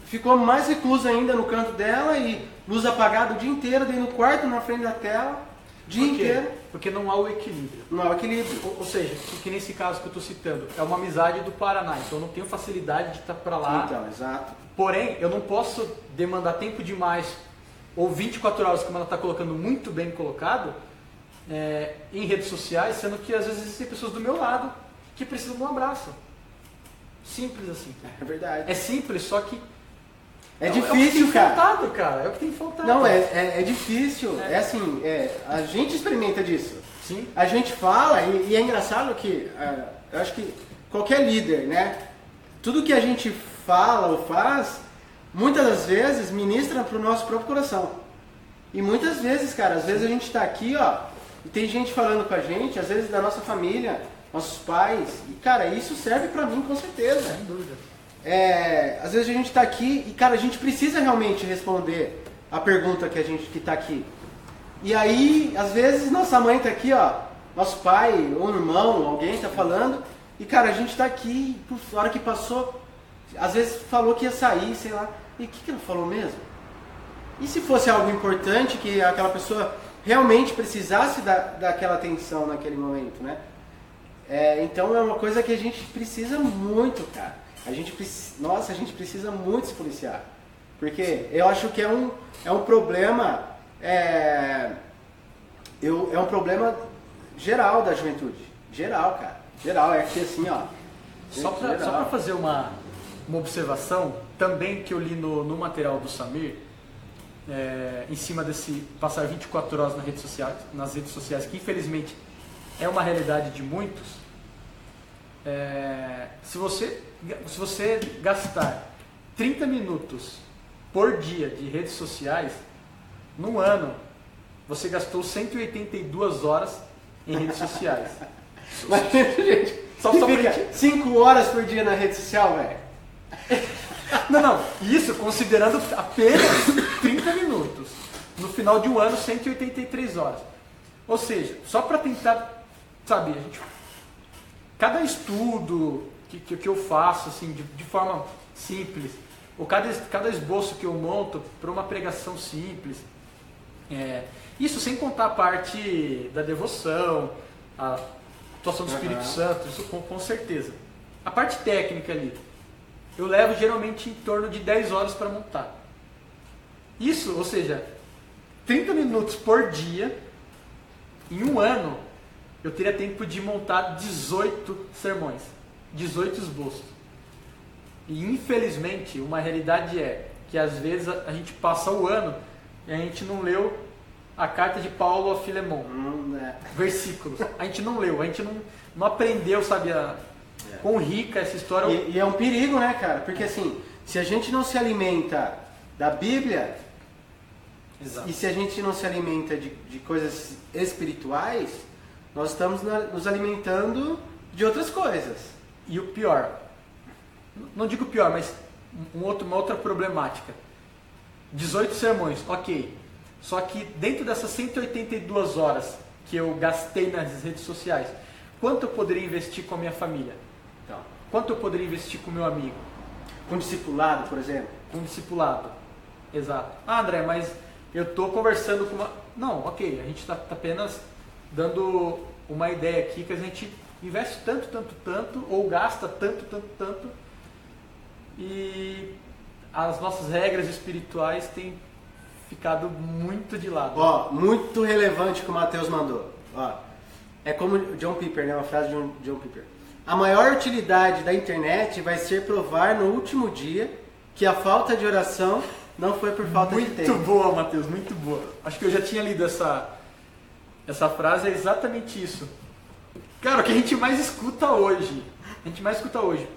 ficou mais reclusa ainda no canto dela e luz apagada o dia inteiro, dentro do quarto, na frente da tela, o dia inteiro.
Porque não há o equilíbrio.
Não há o equilíbrio.
Ou seja, que nesse caso que eu estou citando, é uma amizade do Paraná, então eu não tenho facilidade de estar para lá.
Então, exato.
Porém, eu não posso demandar tempo demais, ou 24 horas, como ela está colocando muito bem colocado, em redes sociais, sendo que às vezes existem pessoas do meu lado que precisam de um abraço. Simples assim.
É verdade.
É simples, só que
é difícil, cara.
É o que tem faltado.
Não, é difícil. É assim, a gente experimenta disso.
Sim.
A gente fala, e é engraçado que eu acho que qualquer líder, né? Tudo que a gente fala ou faz, muitas das vezes ministra para o nosso próprio coração. E muitas vezes, cara, às vezes a gente está aqui, ó, e tem gente falando com a gente, às vezes da nossa família, nossos pais, e cara, isso serve para mim com certeza.
Sem dúvida.
Às vezes a gente está aqui e, cara, a gente precisa realmente responder a pergunta que a gente que está aqui. E aí, às vezes, nossa mãe está aqui, ó, nosso pai, ou um irmão, alguém está falando, e, cara, a gente está aqui, por hora que passou, às vezes falou que ia sair, sei lá, e o que ela falou mesmo? E se fosse algo importante, que aquela pessoa realmente precisasse daquela atenção naquele momento, né? Então é uma coisa que a gente precisa muito, cara. A gente precisa muito se policiar. Porque eu acho que é um problema, é um problema geral da juventude. Geral, cara. Geral, é que assim, ó.
Só para fazer uma observação, também que eu li no material do Samir, em cima desse passar 24 horas nas redes sociais, que infelizmente é uma realidade de muitos. Se você gastar 30 minutos por dia de redes sociais, no ano, você gastou 182 horas em redes sociais.
Mas, gente, só fica 5 horas por dia na rede social, velho.
Não, isso considerando apenas 30 minutos. No final de um ano, 183 horas. Ou seja, só para tentar, sabe, cada estudo que eu faço assim, de forma simples, ou cada esboço que eu monto para uma pregação simples, isso sem contar a parte da devoção, a atuação do Espírito Santo, isso com certeza. A parte técnica ali, eu levo geralmente em torno de 10 horas para montar. Isso, ou seja, 30 minutos por dia, em um ano, eu teria tempo de montar 18 sermões, 18 esboços. E infelizmente, uma realidade é que às vezes a gente passa o ano e a gente não leu a carta de Paulo a Filemon, versículos. A gente não leu, a gente não aprendeu, sabe, quão rica essa história.
E é um perigo, né, cara? Porque assim, se a gente não se alimenta da Bíblia,
Exato.
E se a gente não se alimenta de coisas espirituais, nós estamos nos alimentando de outras coisas.
E o pior, não digo pior, mas uma outra problemática. 18 sermões, ok. Só que dentro dessas 182 horas que eu gastei nas redes sociais, quanto eu poderia investir com a minha família?
Então,
Quanto eu poderia investir com o meu amigo?
com discipulado, por exemplo.
Com um discipulado. Exato. Ah, André, mas eu estou conversando com uma... Não, ok, a gente está apenas dando uma ideia aqui que a gente investe tanto, ou gasta tanto, e as nossas regras espirituais têm ficado muito de lado.
Ó, muito relevante que o Mateus mandou. Ó, é como o John Piper, né? Uma frase de John Piper. A maior utilidade da internet vai ser provar no último dia que a falta de oração não foi por falta de tempo.
Muito boa, Mateus, muito boa. Acho que eu já tinha lido Essa frase é exatamente isso. Cara, o que a gente mais escuta hoje.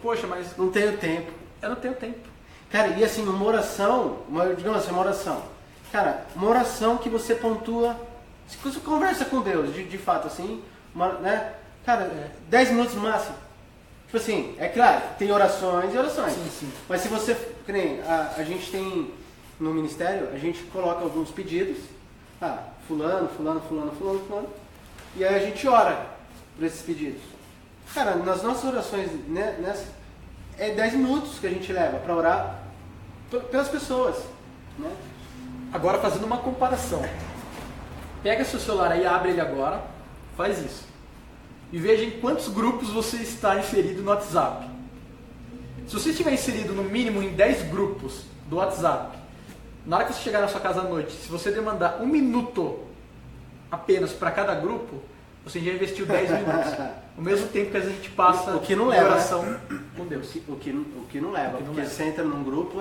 Poxa, mas
Não tenho tempo.
eu não tenho tempo.
Cara, e assim, uma oração, digamos assim, uma oração. Cara, uma oração que você pontua, se você conversa com Deus, de fato, assim, né? Cara, 10 minutos no máximo. Tipo assim, é claro, tem orações e orações.
Sim.
Mas se você, que nem, a gente tem no ministério, a gente coloca alguns pedidos. Fulano. E aí a gente ora por esses pedidos. Cara, nas nossas orações, né, é 10 minutos que a gente leva para orar pelas pessoas, né?
Agora, fazendo uma comparação. Pega seu celular aí, abre ele agora, faz isso. E veja em quantos grupos você está inserido no WhatsApp. Se você estiver inserido no mínimo em 10 grupos do WhatsApp, na hora que você chegar na sua casa à noite, se você demandar 1 minuto apenas para cada grupo, você já investiu 10 minutos. O mesmo tempo que a gente passa
o que não
em
leva,
oração
né?
com Deus.
O que não leva, porque
leva.
você entra num grupo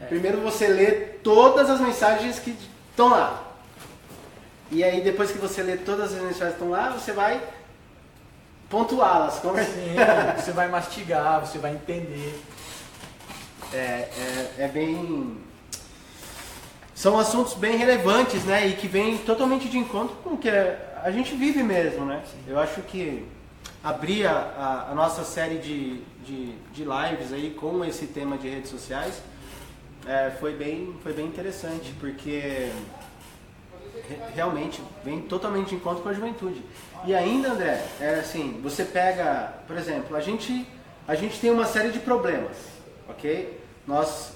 primeiro você lê todas as mensagens que estão lá. E aí depois que você lê todas as mensagens que estão lá, você vai pontuá-las.
Sim, você vai mastigar, você vai entender.
É bem... São assuntos bem relevantes, né? E que vêm totalmente de encontro com o que a gente vive mesmo, né? Eu acho que abrir a nossa série de lives aí com esse tema de redes sociais foi bem interessante, porque realmente vem totalmente de encontro com a juventude. E ainda, André, assim, você pega, por exemplo, a gente tem uma série de problemas, ok? Nós,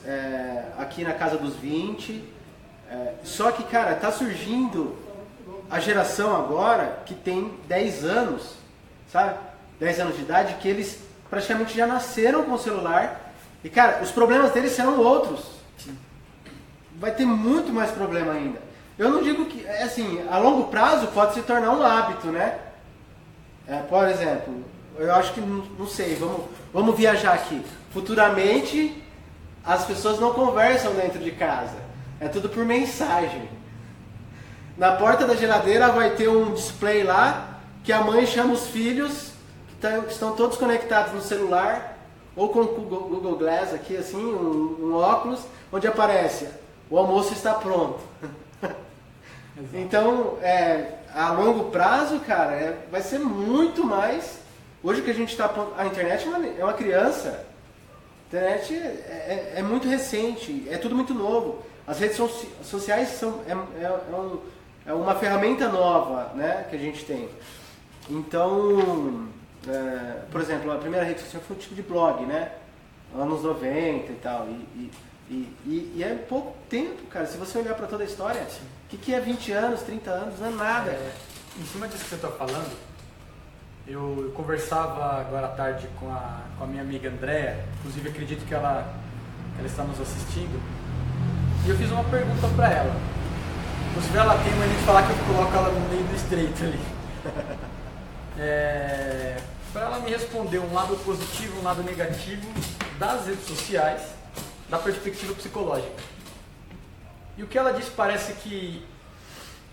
aqui na casa dos 20, só que, cara, tá surgindo a geração agora que tem 10 anos, sabe? 10 anos de idade, que eles praticamente já nasceram com o celular. E, cara, os problemas deles serão outros. Vai ter muito mais problema ainda. Eu não digo que, assim, a longo prazo pode se tornar um hábito, né? Por exemplo, eu acho que, não sei, vamos viajar aqui. Futuramente, as pessoas não conversam dentro de casa. É tudo por mensagem. Na porta da geladeira vai ter um display lá, que a mãe chama os filhos, que estão todos conectados no celular, ou com o Google Glass aqui, assim, um óculos, onde aparece, o almoço está pronto. Então, a longo prazo, cara, vai ser muito mais... Hoje que a gente está... A internet é uma criança. A internet é muito recente, é tudo muito novo. As redes sociais são uma ferramenta nova, né, que a gente tem. Então, por exemplo, a primeira rede social foi um tipo de blog, né? Anos 90 e tal. E é pouco tempo, cara. Se você olhar para toda a história, o que é 20 anos, 30 anos? Não é nada.
Em cima disso que você está falando, eu conversava agora à tarde com a minha amiga Andréa, inclusive acredito que ela está nos assistindo, e eu fiz uma pergunta para ela. Inclusive ela tem mania de falar que eu coloco ela no meio do estreito ali. Para ela me responder um lado positivo, um lado negativo das redes sociais, da perspectiva psicológica. E o que ela disse parece que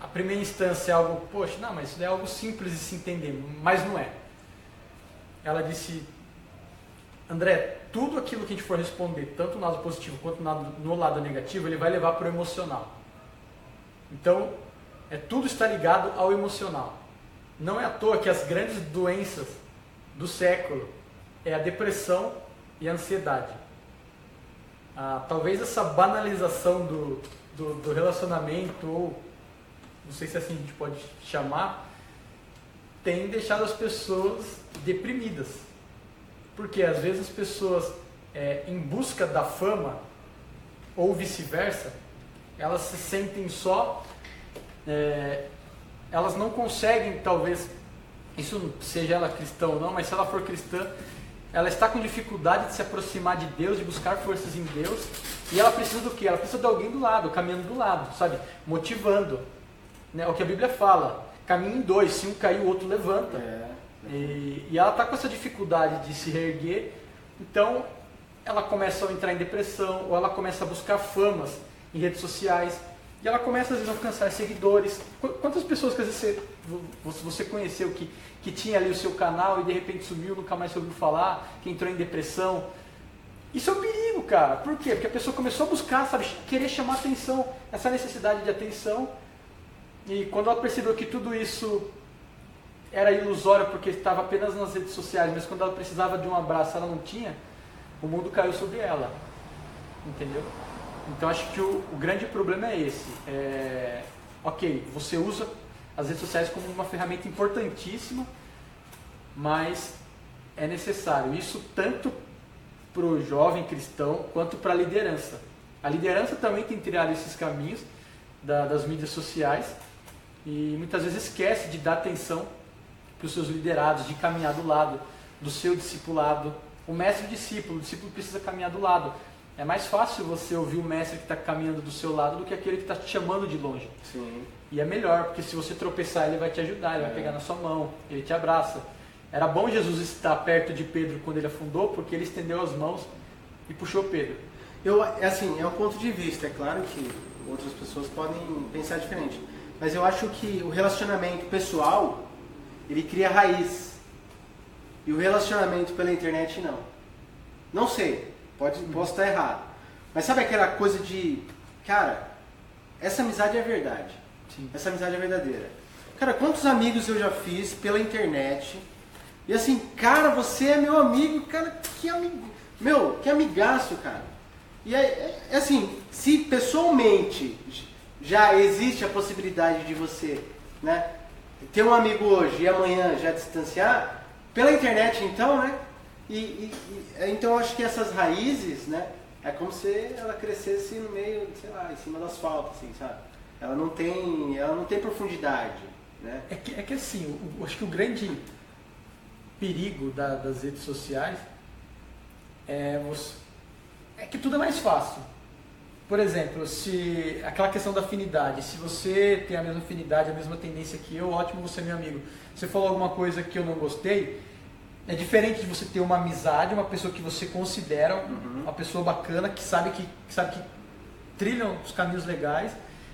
a primeira instância é algo, poxa, não, mas isso é algo simples de se entender, mas não é. Ela disse, André, tudo aquilo que a gente for responder, tanto no lado positivo quanto no lado negativo, ele vai levar para o emocional. Então, tudo está ligado ao emocional. Não é à toa que as grandes doenças do século é a depressão e a ansiedade. Talvez essa banalização do relacionamento, ou não sei se assim a gente pode chamar, tem deixado as pessoas deprimidas. Porque às vezes as pessoas, em busca da fama, ou vice-versa, elas se sentem só, elas não conseguem, talvez, isso seja ela cristã ou não, mas se ela for cristã, ela está com dificuldade de se aproximar de Deus, de buscar forças em Deus, e ela precisa do quê? Ela precisa de alguém do lado, caminhando do lado, sabe? Motivando. Né? O que a Bíblia fala, caminha em dois, se um cair o outro levanta. E ela está com essa dificuldade de se reerguer, então ela começa a entrar em depressão, ou ela começa a buscar famas em redes sociais, E ela começa às vezes a alcançar seguidores. Quantas pessoas que às vezes você conheceu que tinha ali o seu canal e de repente sumiu, nunca mais ouviu falar, que entrou em depressão? Isso é um perigo, cara. Por quê? Porque a pessoa começou a buscar, sabe, querer chamar atenção, essa necessidade de atenção. E quando ela percebeu que tudo isso era ilusório porque estava apenas nas redes sociais, mas quando ela precisava de um abraço ela não tinha, o mundo caiu sobre ela. Entendeu? Então acho que o grande problema é esse. Ok, você usa as redes sociais como uma ferramenta importantíssima, mas é necessário. Isso tanto para o jovem cristão quanto para a liderança. A liderança também tem trilhado esses caminhos das mídias sociais e muitas vezes esquece de dar atenção para os seus liderados, de caminhar do lado do seu discipulado. O mestre e o discípulo precisa caminhar do lado. É mais fácil você ouvir o mestre que está caminhando do seu lado do que aquele que está te chamando de longe.
Sim.
E é melhor, porque se você tropeçar, ele vai te ajudar, ele vai pegar na sua mão, ele te abraça. Era bom Jesus estar perto de Pedro quando ele afundou, porque ele estendeu as mãos e puxou Pedro.
Assim, é um ponto de vista, é claro que outras pessoas podem pensar diferente. Mas eu acho que o relacionamento pessoal, ele cria raiz. E o relacionamento pela internet, não. Não sei. Posso estar errado. Mas sabe aquela coisa de... Cara, essa amizade é verdade.
Sim.
Essa amizade é verdadeira. Cara, quantos amigos eu já fiz pela internet. E assim, cara, você é meu amigo. Cara, que amigo. Meu, que amigaço, cara. E assim, se pessoalmente já existe a possibilidade de você, né, ter um amigo hoje e amanhã já distanciar, pela internet então, né? Então eu acho que essas raízes, né, é como se ela crescesse no meio, sei lá, em cima do asfalto, assim, sabe? Ela não tem profundidade, né?
É que assim, eu acho que o grande perigo das redes sociais é que tudo é mais fácil. Por exemplo, se aquela questão da afinidade, se você tem a mesma afinidade, a mesma tendência que eu, ótimo, você é meu amigo. Você falou alguma coisa que eu não gostei, é diferente de você ter uma amizade, uma pessoa que você considera uma pessoa bacana, que sabe que trilham os caminhos legais,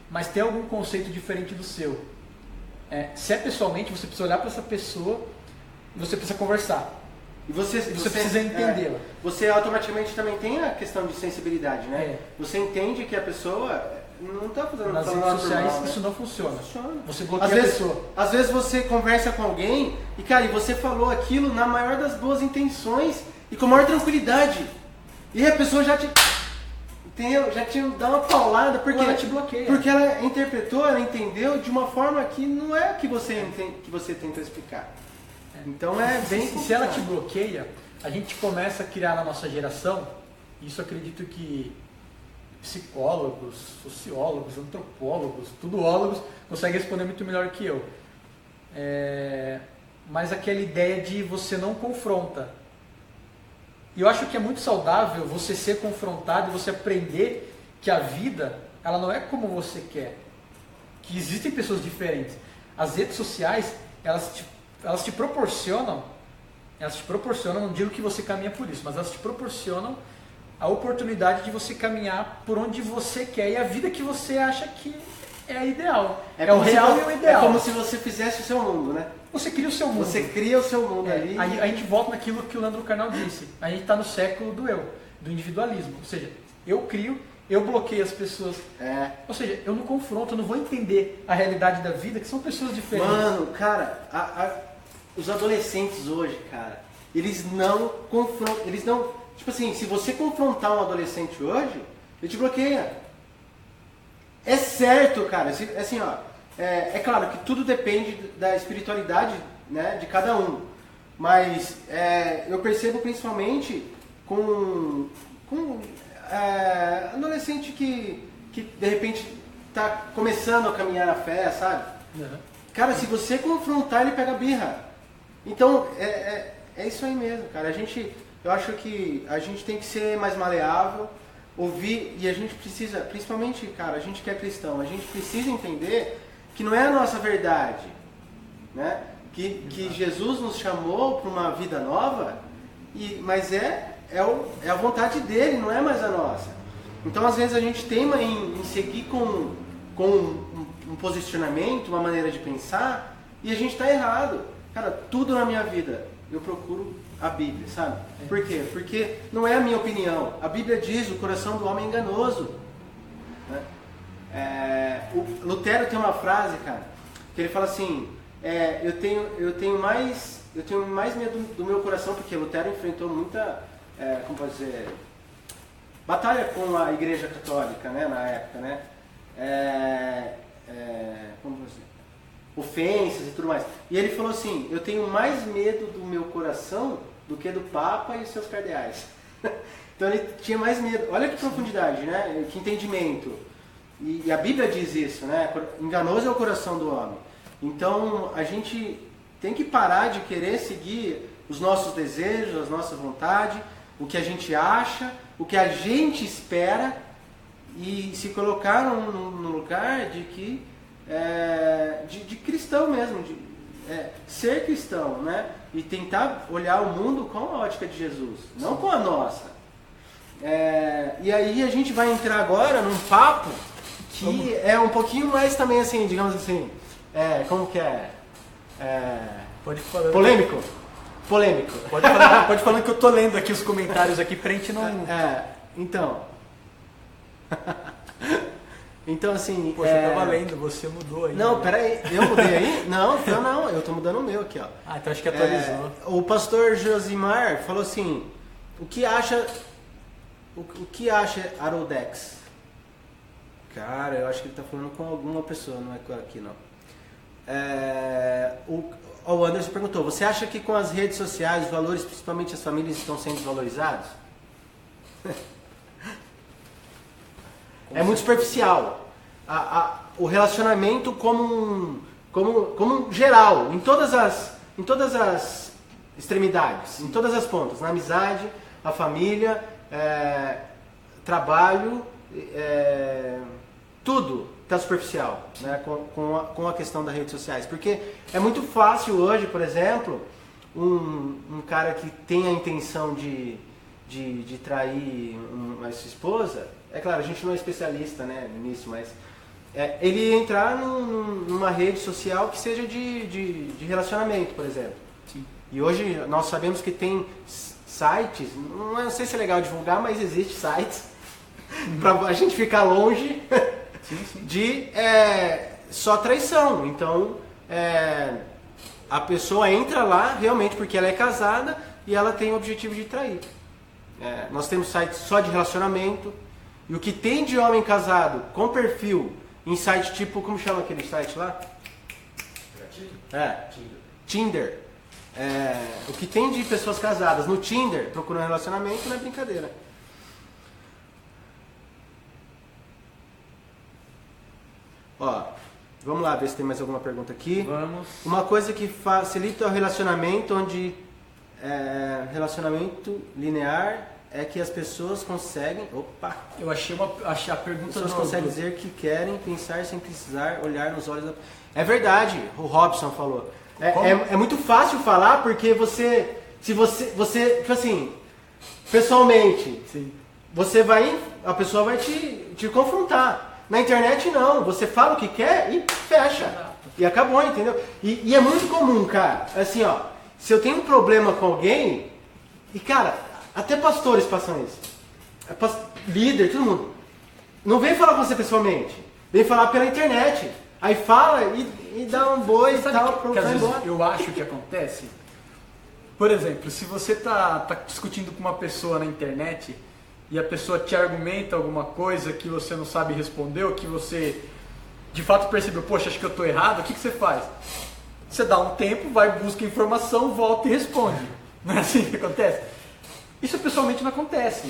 mas tem algum conceito diferente do seu. Se é pessoalmente, você precisa olhar para essa pessoa e você precisa conversar.
E você
precisa entendê-la.
Você automaticamente também tem a questão de sensibilidade, né? Você entende que a pessoa não está fazendo
nas redes sociais, isso não funciona. Você bloqueia a pessoa.
Às vezes você conversa com alguém e, cara, você falou aquilo na maior das boas intenções e com a maior tranquilidade. E a pessoa já te dá uma paulada porque
ela te bloqueia.
Porque ela interpretou, ela entendeu de uma forma que não é que você tenta explicar. Então é bem complicado.
Se ela te bloqueia, a gente começa a criar na nossa geração, isso acredito que psicólogos, sociólogos, antropólogos, tudólogos conseguem responder muito melhor que eu. Mas aquela ideia de você não confronta. E eu acho que é muito saudável você ser confrontado e você aprender que a vida, ela não é como você quer. Que existem pessoas diferentes. As redes sociais, elas te proporcionam, não digo que você caminha por isso, mas elas te proporcionam a oportunidade de você caminhar por onde você quer e a vida que você acha que é a ideal. É o real e o ideal.
É como se você fizesse o seu mundo, né?
Você cria o seu mundo.
Você cria o seu mundo ali.
Aí a gente volta naquilo que o Leandro Carnal disse. A gente está no século do eu, do individualismo. Ou seja, eu crio, eu bloqueio as pessoas. Ou seja, eu não confronto, eu não vou entender a realidade da vida, que são pessoas diferentes.
Mano, cara, os adolescentes hoje, cara, eles não confrontam, eles não... Tipo assim, se você confrontar um adolescente hoje, ele te bloqueia. É certo, cara, assim, ó, é claro que tudo depende da espiritualidade, né, de cada um. Mas eu percebo principalmente com adolescente que de repente está começando a caminhar na fé, sabe?
Uhum.
Cara, se você confrontar, ele pega birra. Então, é isso aí mesmo, cara. Eu acho que a gente tem que ser mais maleável, ouvir, e a gente precisa, principalmente, cara, a gente que é cristão, a gente precisa entender que não é a nossa verdade, né? Que Jesus nos chamou para uma vida nova, mas é a vontade dele, não é mais a nossa. Então, às vezes, a gente teima em seguir com com um posicionamento, uma maneira de pensar, e a gente está errado. Cara, tudo na minha vida eu procuro a Bíblia, sabe? Por quê? Porque não é a minha opinião. A Bíblia diz: o coração do homem é enganoso. Né? O Lutero tem uma frase, cara, que ele fala assim: eu tenho mais medo do meu coração, porque Lutero enfrentou muita, como pode dizer, batalha com a Igreja Católica, né, na época, né? Como dizer, ofensas e tudo mais. E ele falou assim: eu tenho mais medo do meu coração do que do Papa e os seus cardeais. Então ele tinha mais medo. Olha que profundidade, né? Que entendimento. E a Bíblia diz isso, né? Enganoso é o coração do homem. Então a gente tem que parar de querer seguir os nossos desejos, as nossas vontades, o que a gente acha, o que a gente espera, e se colocar no lugar de que de cristão mesmo, de ser cristão, né? E tentar olhar o mundo com a ótica de Jesus, não com a nossa. E aí a gente vai entrar agora num papo que é um pouquinho mais também assim, digamos assim, como que é?
Pode falar.
Polêmico? Polêmico.
Pode falar que eu tô lendo aqui os comentários aqui pra gente não...
Então... Então assim...
Poxa, eu tava lendo, você mudou aí.
Não, peraí, eu mudei aí? Não, eu tô mudando o meu aqui, ó.
Então acho que atualizou.
O pastor Josimar falou assim: o que acha Arodex? Cara, eu acho que ele tá falando com alguma pessoa, não é aqui não. O Anderson perguntou: você acha que com as redes sociais os valores, principalmente as famílias, estão sendo desvalorizados? É muito superficial. O relacionamento como geral, em todas as extremidades, em todas as pontas, na amizade, a família, trabalho, tudo está superficial, né, com a questão das redes sociais. Porque é muito fácil hoje, por exemplo, um cara que tem a intenção de trair a sua esposa, é claro, a gente não é especialista, né, nisso, mas ele entrar numa rede social que seja de relacionamento, por exemplo.
Sim. E
hoje nós sabemos que tem sites, não sei se é legal divulgar, mas existe sites para a gente ficar longe de só traição. Então a pessoa entra lá realmente porque ela é casada e ela tem o objetivo de trair. Nós temos sites só de relacionamento, e o que tem de homem casado com perfil em site tipo, como chama aquele site lá? Tinder. O que tem de pessoas casadas no Tinder procurando relacionamento não é brincadeira. Ó, vamos lá ver se tem mais alguma pergunta aqui.
Vamos.
Uma coisa que facilita o relacionamento, onde relacionamento linear, é que as pessoas conseguem... Opa!
Eu achei a pergunta...
As pessoas conseguem dizer que querem, pensar sem precisar olhar nos olhos da... É verdade, o Robson falou. É muito fácil falar porque você... Se você tipo assim, pessoalmente,
sim,
a pessoa vai te confrontar. Na internet não, você fala o que quer e fecha. E acabou, entendeu? E é muito comum, cara, assim, ó, se eu tenho um problema com alguém, e cara... Até pastores passam isso. Líder, todo mundo. Não vem falar com você pessoalmente. Vem falar pela internet. Aí fala e dá um boi e tal.
Pronto, às vezes eu acho que acontece. Por exemplo, se você tá discutindo com uma pessoa na internet e a pessoa te argumenta alguma coisa que você não sabe responder, ou que você de fato percebeu, poxa, acho que eu tô errado, o que você faz? Você dá um tempo, vai, busca informação, volta e responde. Não é assim que acontece? Isso pessoalmente não acontece.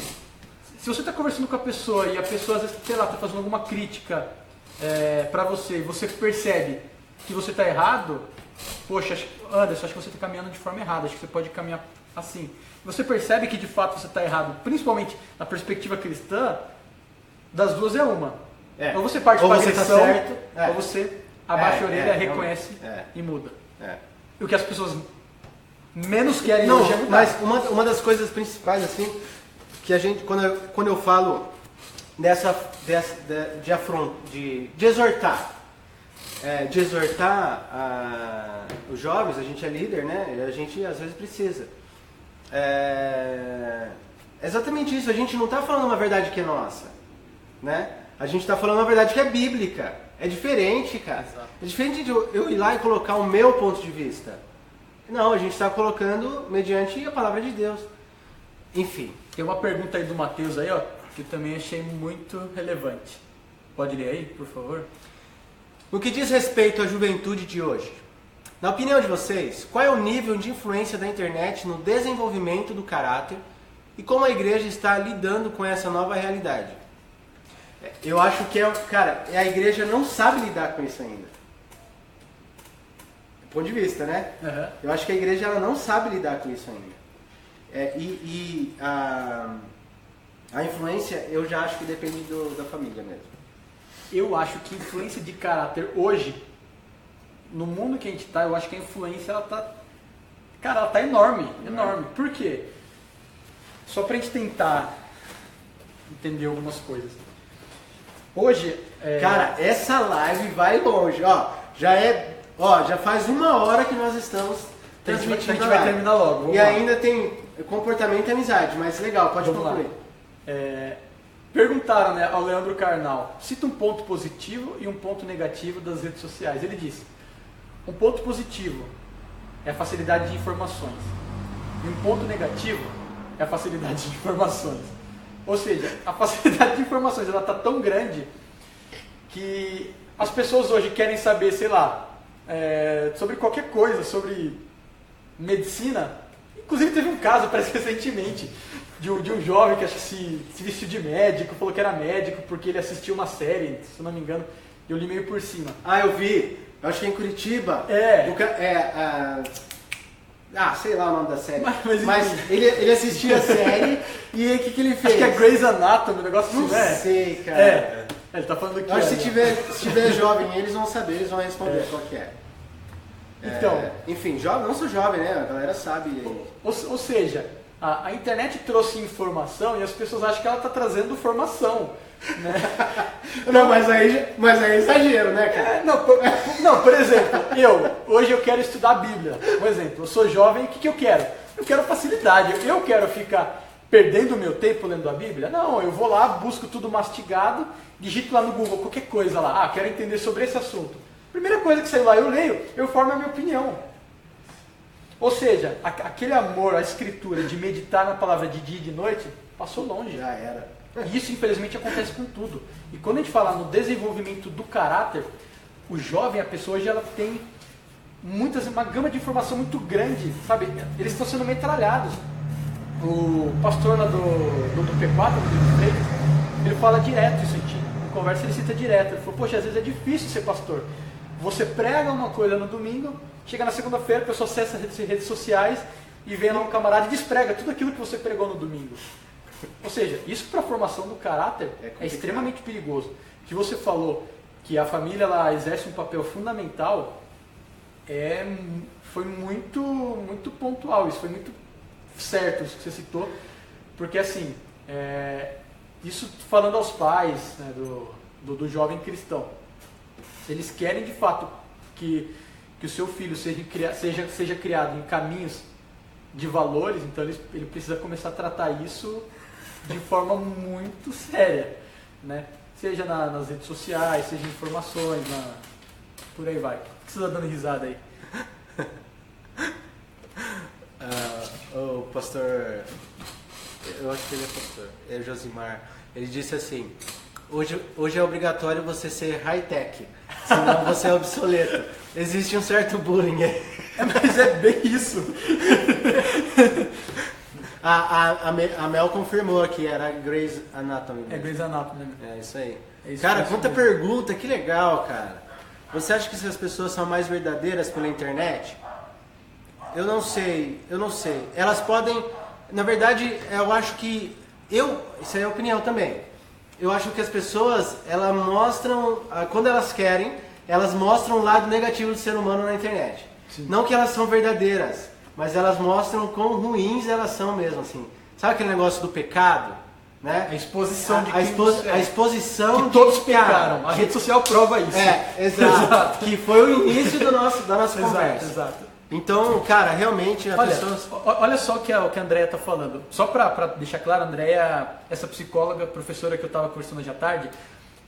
Se você está conversando com a pessoa e a pessoa, às vezes, sei lá, está fazendo alguma crítica para você, e você percebe que você está errado, poxa, Anderson, acho que você está caminhando de forma errada, acho que você pode caminhar assim. Você percebe que de fato você está errado, principalmente na perspectiva cristã, das duas é uma. Ou você parte para a agressão, tá certo, ou você abaixa a orelha, reconhece e muda. E o que as pessoas menos querem hoje é mudar.
Mas uma das coisas principais, assim, que a gente, quando eu falo de exortar. De exortar os jovens, a gente é líder, né? A gente às vezes precisa. É exatamente isso, a gente não está falando uma verdade que é nossa, né? A gente está falando uma verdade que é bíblica. É diferente, cara. Exato. É diferente de eu ir lá e colocar o meu ponto de vista. Não, a gente está colocando mediante a palavra de Deus. Enfim.
Tem uma pergunta aí do Matheus aí, ó, que eu também achei muito relevante. Pode ler aí, por favor?
No que diz respeito à juventude de hoje, na opinião de vocês, qual é o nível de influência da internet no desenvolvimento do caráter e como a igreja está lidando com essa nova realidade? Eu acho que a igreja não sabe lidar com isso ainda. Do ponto de vista, né? Uhum. Eu acho que a igreja ela não sabe lidar com isso ainda. A influência, eu já acho que depende da família mesmo.
Eu acho que influência de caráter hoje, no mundo que a gente está, eu acho que a influência ela tá enorme, enorme. Por quê? Só pra gente tentar entender algumas coisas. Hoje,
cara, essa live vai longe, já faz 1 hora que nós estamos transmitindo.
A gente vai terminar logo.
Ainda tem comportamento e amizade, mas legal, pode concluir.
Perguntaram, né, ao Leandro Carnal, cita um ponto positivo e um ponto negativo das redes sociais. Ele disse, um ponto positivo é a facilidade de informações e um ponto negativo é a facilidade de informações. Ou seja, a facilidade de informações ela está tão grande que as pessoas hoje querem saber, sei lá, sobre qualquer coisa, sobre medicina. Inclusive teve um caso, parece recentemente, de um jovem que acho que se vestiu de médico, falou que era médico porque ele assistiu uma série, se eu não me engano, eu li meio por cima.
Eu vi, eu acho que é em Curitiba. Sei lá o nome da série. Mas ele assistia a série e o que ele fez?
Acho que é Grey's Anatomy, um negócio assim,
né? Não sei, cara.
Ele tá falando aqui.
Eu acho que se tiver jovem, eles vão saber, eles vão responder qual que é.
Então,
enfim, jovem, não sou jovem, né? A galera sabe.
Ou seja, a internet trouxe informação e as pessoas acham que ela está trazendo formação. Né?
Não, mas aí é exagero, né, cara?
Não, por exemplo, hoje eu quero estudar a Bíblia. Por exemplo, eu sou jovem, o que eu quero? Eu quero facilidade, eu quero ficar perdendo o meu tempo lendo a Bíblia? Não, eu vou lá, busco tudo mastigado, digito lá no Google qualquer coisa lá, quero entender sobre esse assunto. Primeira coisa que saiu lá, eu leio, eu formo a minha opinião. Ou seja, aquele amor à escritura de meditar na palavra de dia e de noite, passou longe.
Já era.
E isso, infelizmente, acontece com tudo. E quando a gente fala no desenvolvimento do caráter, o jovem, a pessoa hoje, ela tem uma gama de informação muito grande, sabe? Eles estão sendo metralhados. O pastor lá do P4, do Freitas, ele fala direto isso em conversa, ele cita direto. Ele falou, poxa, às vezes é difícil ser pastor. Você prega uma coisa no domingo, chega na segunda-feira, a pessoa acessa as redes sociais e vem lá um camarada e desprega tudo aquilo que você pregou no domingo. Ou seja, isso para a formação do caráter é extremamente perigoso. Que você falou que a família ela exerce um papel fundamental, foi muito, muito pontual, isso foi muito certo, isso que você citou, porque assim, isso falando aos pais, né, do jovem cristão, se eles querem de fato que o seu filho seja criado em caminhos de valores, então ele precisa começar a tratar isso de forma muito séria, né? Seja nas redes sociais, seja em informações, por aí vai. Por que você está dando risada aí?
O pastor, eu acho que ele é pastor, é Josimar, ele disse assim, hoje é obrigatório você ser high-tech, senão você é obsoleto. Existe um certo bullying aí.
Mas é bem isso.
A Mel confirmou que era Grey's Anatomy.
É Grey's Anatomy.
É isso aí. Cara, quanta pergunta, que legal, cara. Você acha que essas pessoas são mais verdadeiras pela internet? Eu não sei. Elas podem... Na verdade, eu acho que... Isso aí é opinião também. Eu acho que as pessoas, elas mostram... Quando elas querem, elas mostram o lado negativo do ser humano na internet. Sim. Não que elas são verdadeiras, mas elas mostram quão ruins elas são mesmo, assim. Sabe aquele negócio do pecado? né?
A exposição de
a exposição
que todos
de,
pecaram. A rede social prova isso.
Exato. Que foi o início da nossa conversa.
Exato.
Então, cara, realmente
olha só o que a Andréia está falando. Só para deixar claro, a Andréia, essa psicóloga, professora que eu estava conversando hoje à tarde,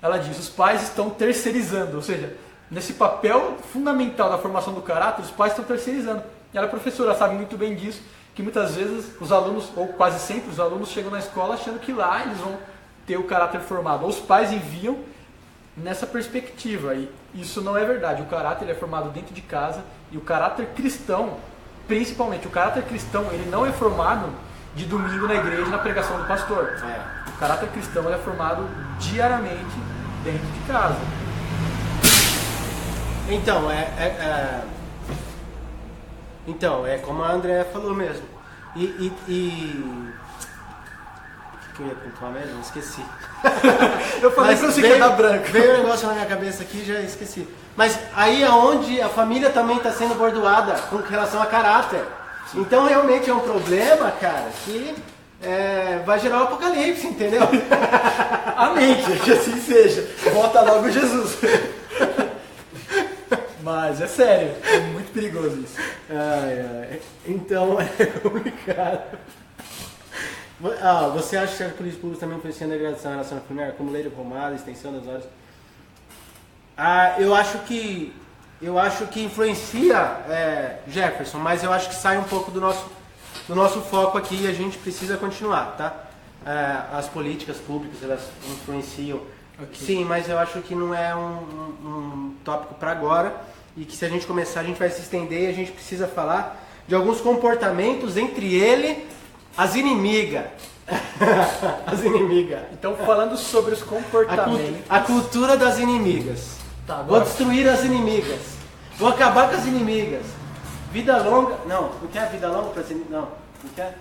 ela diz: os pais estão terceirizando, ou seja, nesse papel fundamental da formação do caráter, os pais estão terceirizando. E ela é professora, sabe muito bem disso, que muitas vezes os alunos, ou quase sempre os alunos, chegam na escola achando que lá eles vão ter o caráter formado. Ou os pais enviam nessa perspectiva, e isso não é verdade. O caráter é formado dentro de casa, e o caráter cristão, principalmente o caráter cristão, ele não é formado de domingo na igreja, na pregação do pastor. O caráter cristão ele é formado diariamente dentro de casa.
Então, é como a Andréa falou mesmo. O que eu ia pontuar mesmo? Esqueci.
Eu falei pra você que ia dar branco.
Veio um negócio na minha cabeça aqui e já esqueci. Mas aí é onde a família também está sendo bordoada com relação a caráter. Então realmente é um problema, cara, que vai gerar o apocalipse, entendeu?
Amém, que assim seja. Volta logo Jesus. Mas é sério, é muito perigoso isso.
Então é complicado. Você acha que a política pública também influencia na degradação em relação à familiar, como lei de pomada, extensão das horas? Eu acho que influencia, Jefferson, mas eu acho que sai um pouco do nosso foco aqui e a gente precisa continuar, tá? As políticas públicas, elas influenciam. Okay. Sim, mas eu acho que não é um tópico para agora e que se a gente começar a gente vai se estender e a gente precisa falar de alguns comportamentos, entre ele, as inimigas. As inimigas.
Então, falando sobre os comportamentos...
A cultura das inimigas.
Tá, agora...
Vou destruir as inimigas. Vou acabar com as inimigas. Vida longa... Não quer vida longa para as inimigas? Não quer?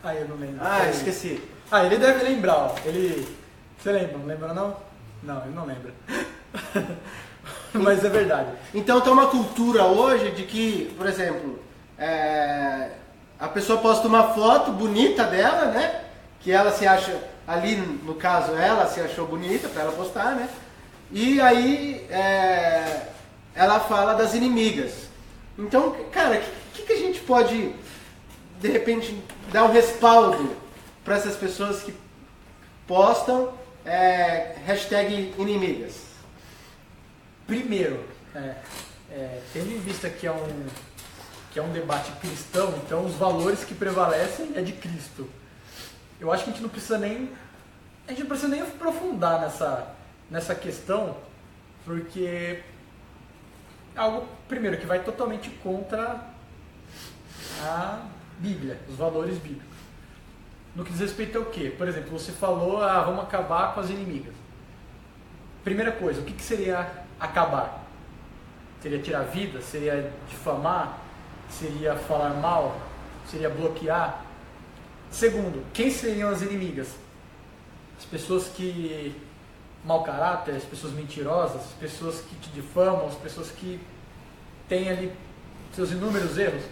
Eu não lembro.
Esqueci.
Ele deve lembrar, ó. Você lembra? Não lembra não? Não, ele não lembra. Mas é verdade.
Então tem uma cultura hoje de que, por exemplo, a pessoa posta uma foto bonita dela, né? Que ela se acha, ali no caso ela se achou bonita para ela postar, né? E aí ela fala das inimigas. Então, cara, o que a gente pode, de repente, dar um respaldo para essas pessoas que postam hashtag inimigas?
Primeiro, tendo em vista que é um debate cristão, então os valores que prevalecem é de Cristo. Eu acho que a gente não precisa nem aprofundar nessa questão, porque é algo, primeiro, que vai totalmente contra a Bíblia, os valores bíblicos. No que diz respeito ao quê? Por exemplo, você falou, vamos acabar com as inimigas. Primeira coisa, o que seria acabar? Seria tirar vida? Seria difamar? Seria falar mal? Seria bloquear? Segundo, quem seriam as inimigas? As pessoas que mau caráter, as pessoas mentirosas, as pessoas que te difamam, as pessoas que têm ali seus inúmeros erros.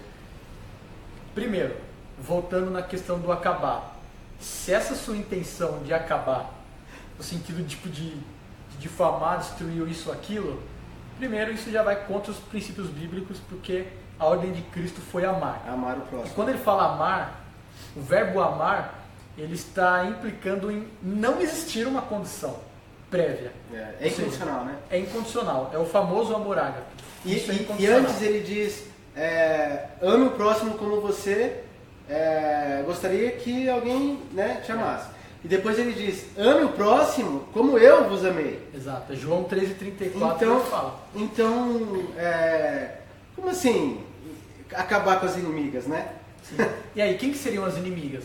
Primeiro, voltando na questão do acabar. Se essa sua intenção de acabar, no sentido tipo de difamar, destruir isso, aquilo, primeiro isso já vai contra os princípios bíblicos, porque a ordem de Cristo foi amar.
Amar o próximo.
E quando ele fala amar, o verbo amar, ele está implicando em não existir uma condição prévia.
É incondicional, né?
É incondicional. É o famoso amor ágape.
E antes ele diz, ame o próximo como você gostaria que alguém, né, te amasse. E depois ele diz, ame o próximo como eu vos amei.
Exato, é João 13,34 ele fala.
Então, como assim acabar com as inimigas, né?
Sim. E aí, quem que seriam as inimigas?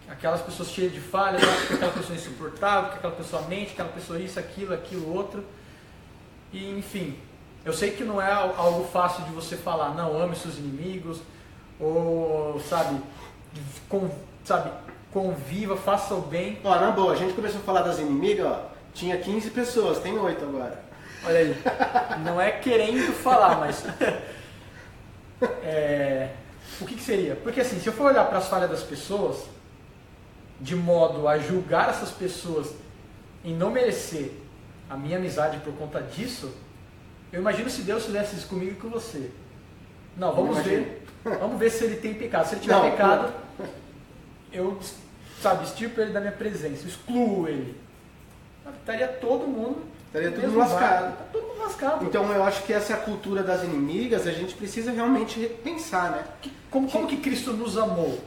Aquelas pessoas cheias de falhas, aquela pessoa insuportável, aquela pessoa mente, aquela pessoa isso, aquilo, outro. E, enfim, eu sei que não é algo fácil de você falar, não, ame seus inimigos, ou, conviva, faça o bem.
Na boa, a gente começou a falar das inimigas, tinha 15 pessoas, tem 8 agora.
Olha aí, não é querendo falar, mas... o que seria? Porque assim, se eu for olhar para as falhas das pessoas, de modo a julgar essas pessoas em não merecer a minha amizade por conta disso, eu imagino se Deus fizesse isso comigo e com você. Não, vamos ver se ele tem pecado. Se ele tiver pecado, eu, extirpo ele da minha presença, excluo ele. Estaria todo mundo
lascado.
Tá todo mundo lascado.
Então eu acho que essa é a cultura das inimigas, a gente precisa realmente repensar, né?
Como que Cristo nos amou?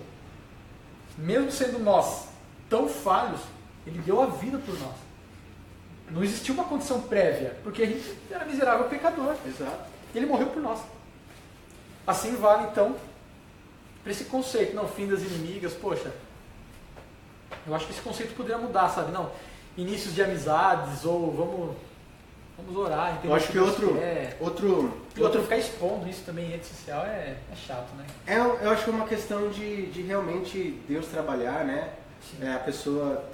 Mesmo sendo nós tão falhos, ele deu a vida por nós. Não existiu uma condição prévia, porque a gente era miserável pecador.
Exato.
Ele morreu por nós. Assim vale, então, para esse conceito, não, fim das inimigas, poxa, eu acho que esse conceito poderia mudar, sabe? Não, inícios de amizades, ou vamos orar, entender.
Eu acho que outro
ficar expondo isso também em rede social é chato, né?
Eu acho que é uma questão de realmente Deus trabalhar, né? A pessoa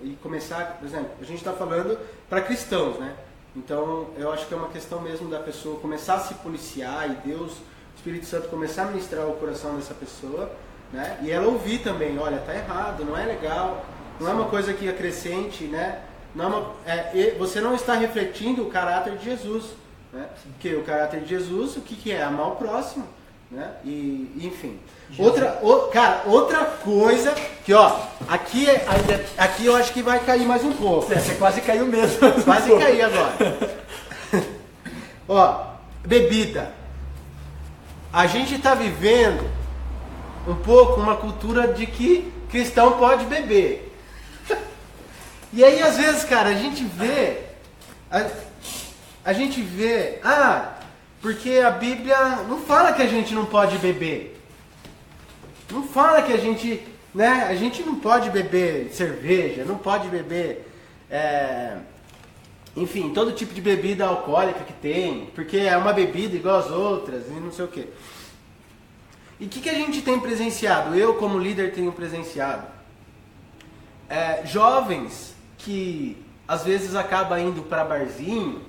e começar, por exemplo, a gente está falando para cristãos, né? Então eu acho que é uma questão mesmo da pessoa começar a se policiar e Deus, o Espírito Santo começar a ministrar o coração dessa pessoa, né? E ela ouvir também, olha, tá errado, não é legal, não é uma coisa que acrescente, né? Você não está refletindo o caráter de Jesus, né? Porque o caráter de Jesus, o que é? Amar o próximo, né? E enfim. Outra coisa que, ó, aqui eu acho que vai cair mais um pouco.
Você quase caiu mesmo.
Quase caí agora. Ó, bebida. A gente está vivendo um pouco uma cultura de que cristão pode beber. E aí, às vezes, cara, a gente vê, porque a Bíblia não fala que a gente não pode beber. Não fala que a gente não pode beber cerveja, não pode beber, enfim, todo tipo de bebida alcoólica que tem, porque é uma bebida igual às outras e não sei o quê. E o que a gente tem presenciado? Eu, como líder, tenho presenciado. Jovens que às vezes acaba indo para barzinho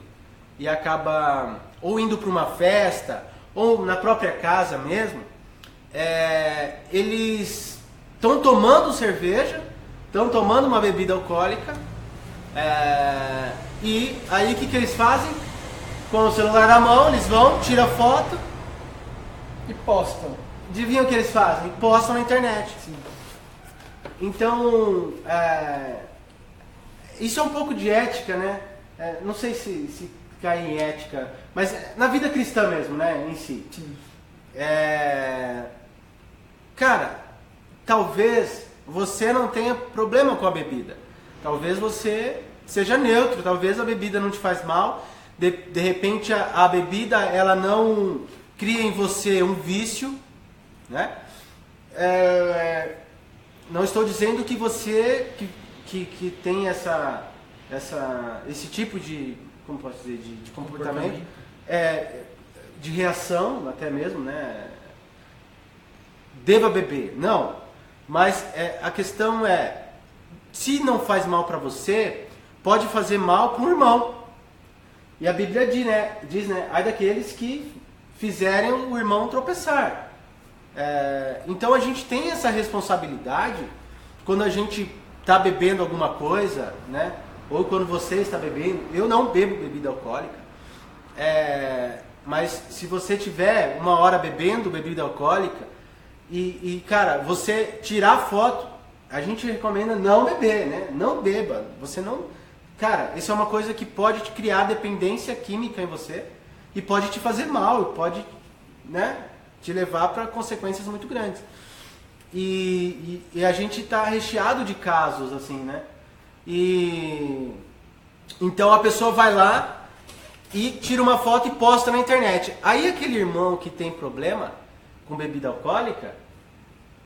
e acaba ou indo para uma festa ou na própria casa mesmo, eles estão tomando cerveja, estão tomando uma bebida alcoólica, e aí o que eles fazem? Com o celular na mão, eles vão, tiram foto
e postam.
Adivinha o que eles fazem? Postam na internet.
Sim.
Então, isso é um pouco de ética, né? Não sei se cai em ética, mas na vida cristã mesmo, né, em si.
Sim.
Cara, talvez você não tenha problema com a bebida. Talvez você seja neutro, talvez a bebida não te faz mal. De repente a bebida ela não cria em você um vício, né? Não estou dizendo que você que tem esse tipo de, como posso dizer, de comportamento, de reação até mesmo, né? Deva beber. Não. Mas a questão é, se não faz mal para você, pode fazer mal para um irmão. E a Bíblia diz, né? Ai daqueles que fizerem o irmão tropeçar. Então a gente tem essa responsabilidade quando a gente está bebendo alguma coisa, né? Ou quando você está bebendo. Eu não bebo bebida alcoólica. Mas se você tiver uma hora bebendo bebida alcoólica e cara, você tirar foto, a gente recomenda não beber, né? Não beba. Você não... Cara, isso é uma coisa que pode te criar dependência química em você e pode te fazer mal, pode, né, te levar para consequências muito grandes. E a gente está recheado de casos assim, né? E então a pessoa vai lá e tira uma foto e posta na internet. Aí aquele irmão que tem problema com bebida alcoólica,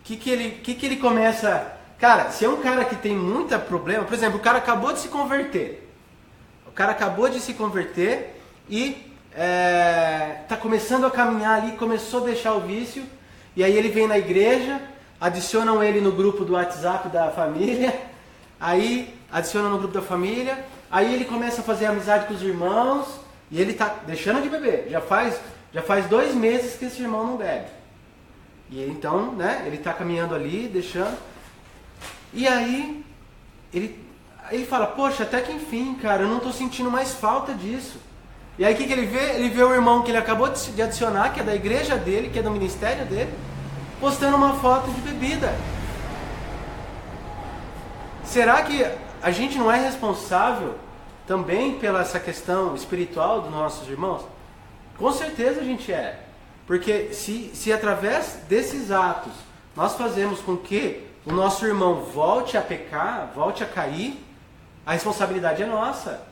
que ele começa... Cara, se é um cara que tem muito problema, por exemplo, o cara acabou de se converter. O cara acabou de se converter e tá começando a caminhar ali, começou a deixar o vício, e aí ele vem na igreja, adicionam ele no grupo do WhatsApp da família, aí adiciona no grupo da família, aí ele começa a fazer amizade com os irmãos, e ele tá deixando de beber. Já faz 2 meses que esse irmão não bebe. E então, né, ele tá caminhando ali, deixando... E aí, ele fala, poxa, até que enfim, cara, eu não tô sentindo mais falta disso. E aí o que ele vê? Ele vê o irmão que ele acabou de adicionar, que é da igreja dele, que é do ministério dele, postando uma foto de bebida. Será que a gente não é responsável também pela essa questão espiritual dos nossos irmãos? Com certeza a gente é. Porque se através desses atos nós fazemos com que o nosso irmão volte a pecar, volte a cair, a responsabilidade é nossa.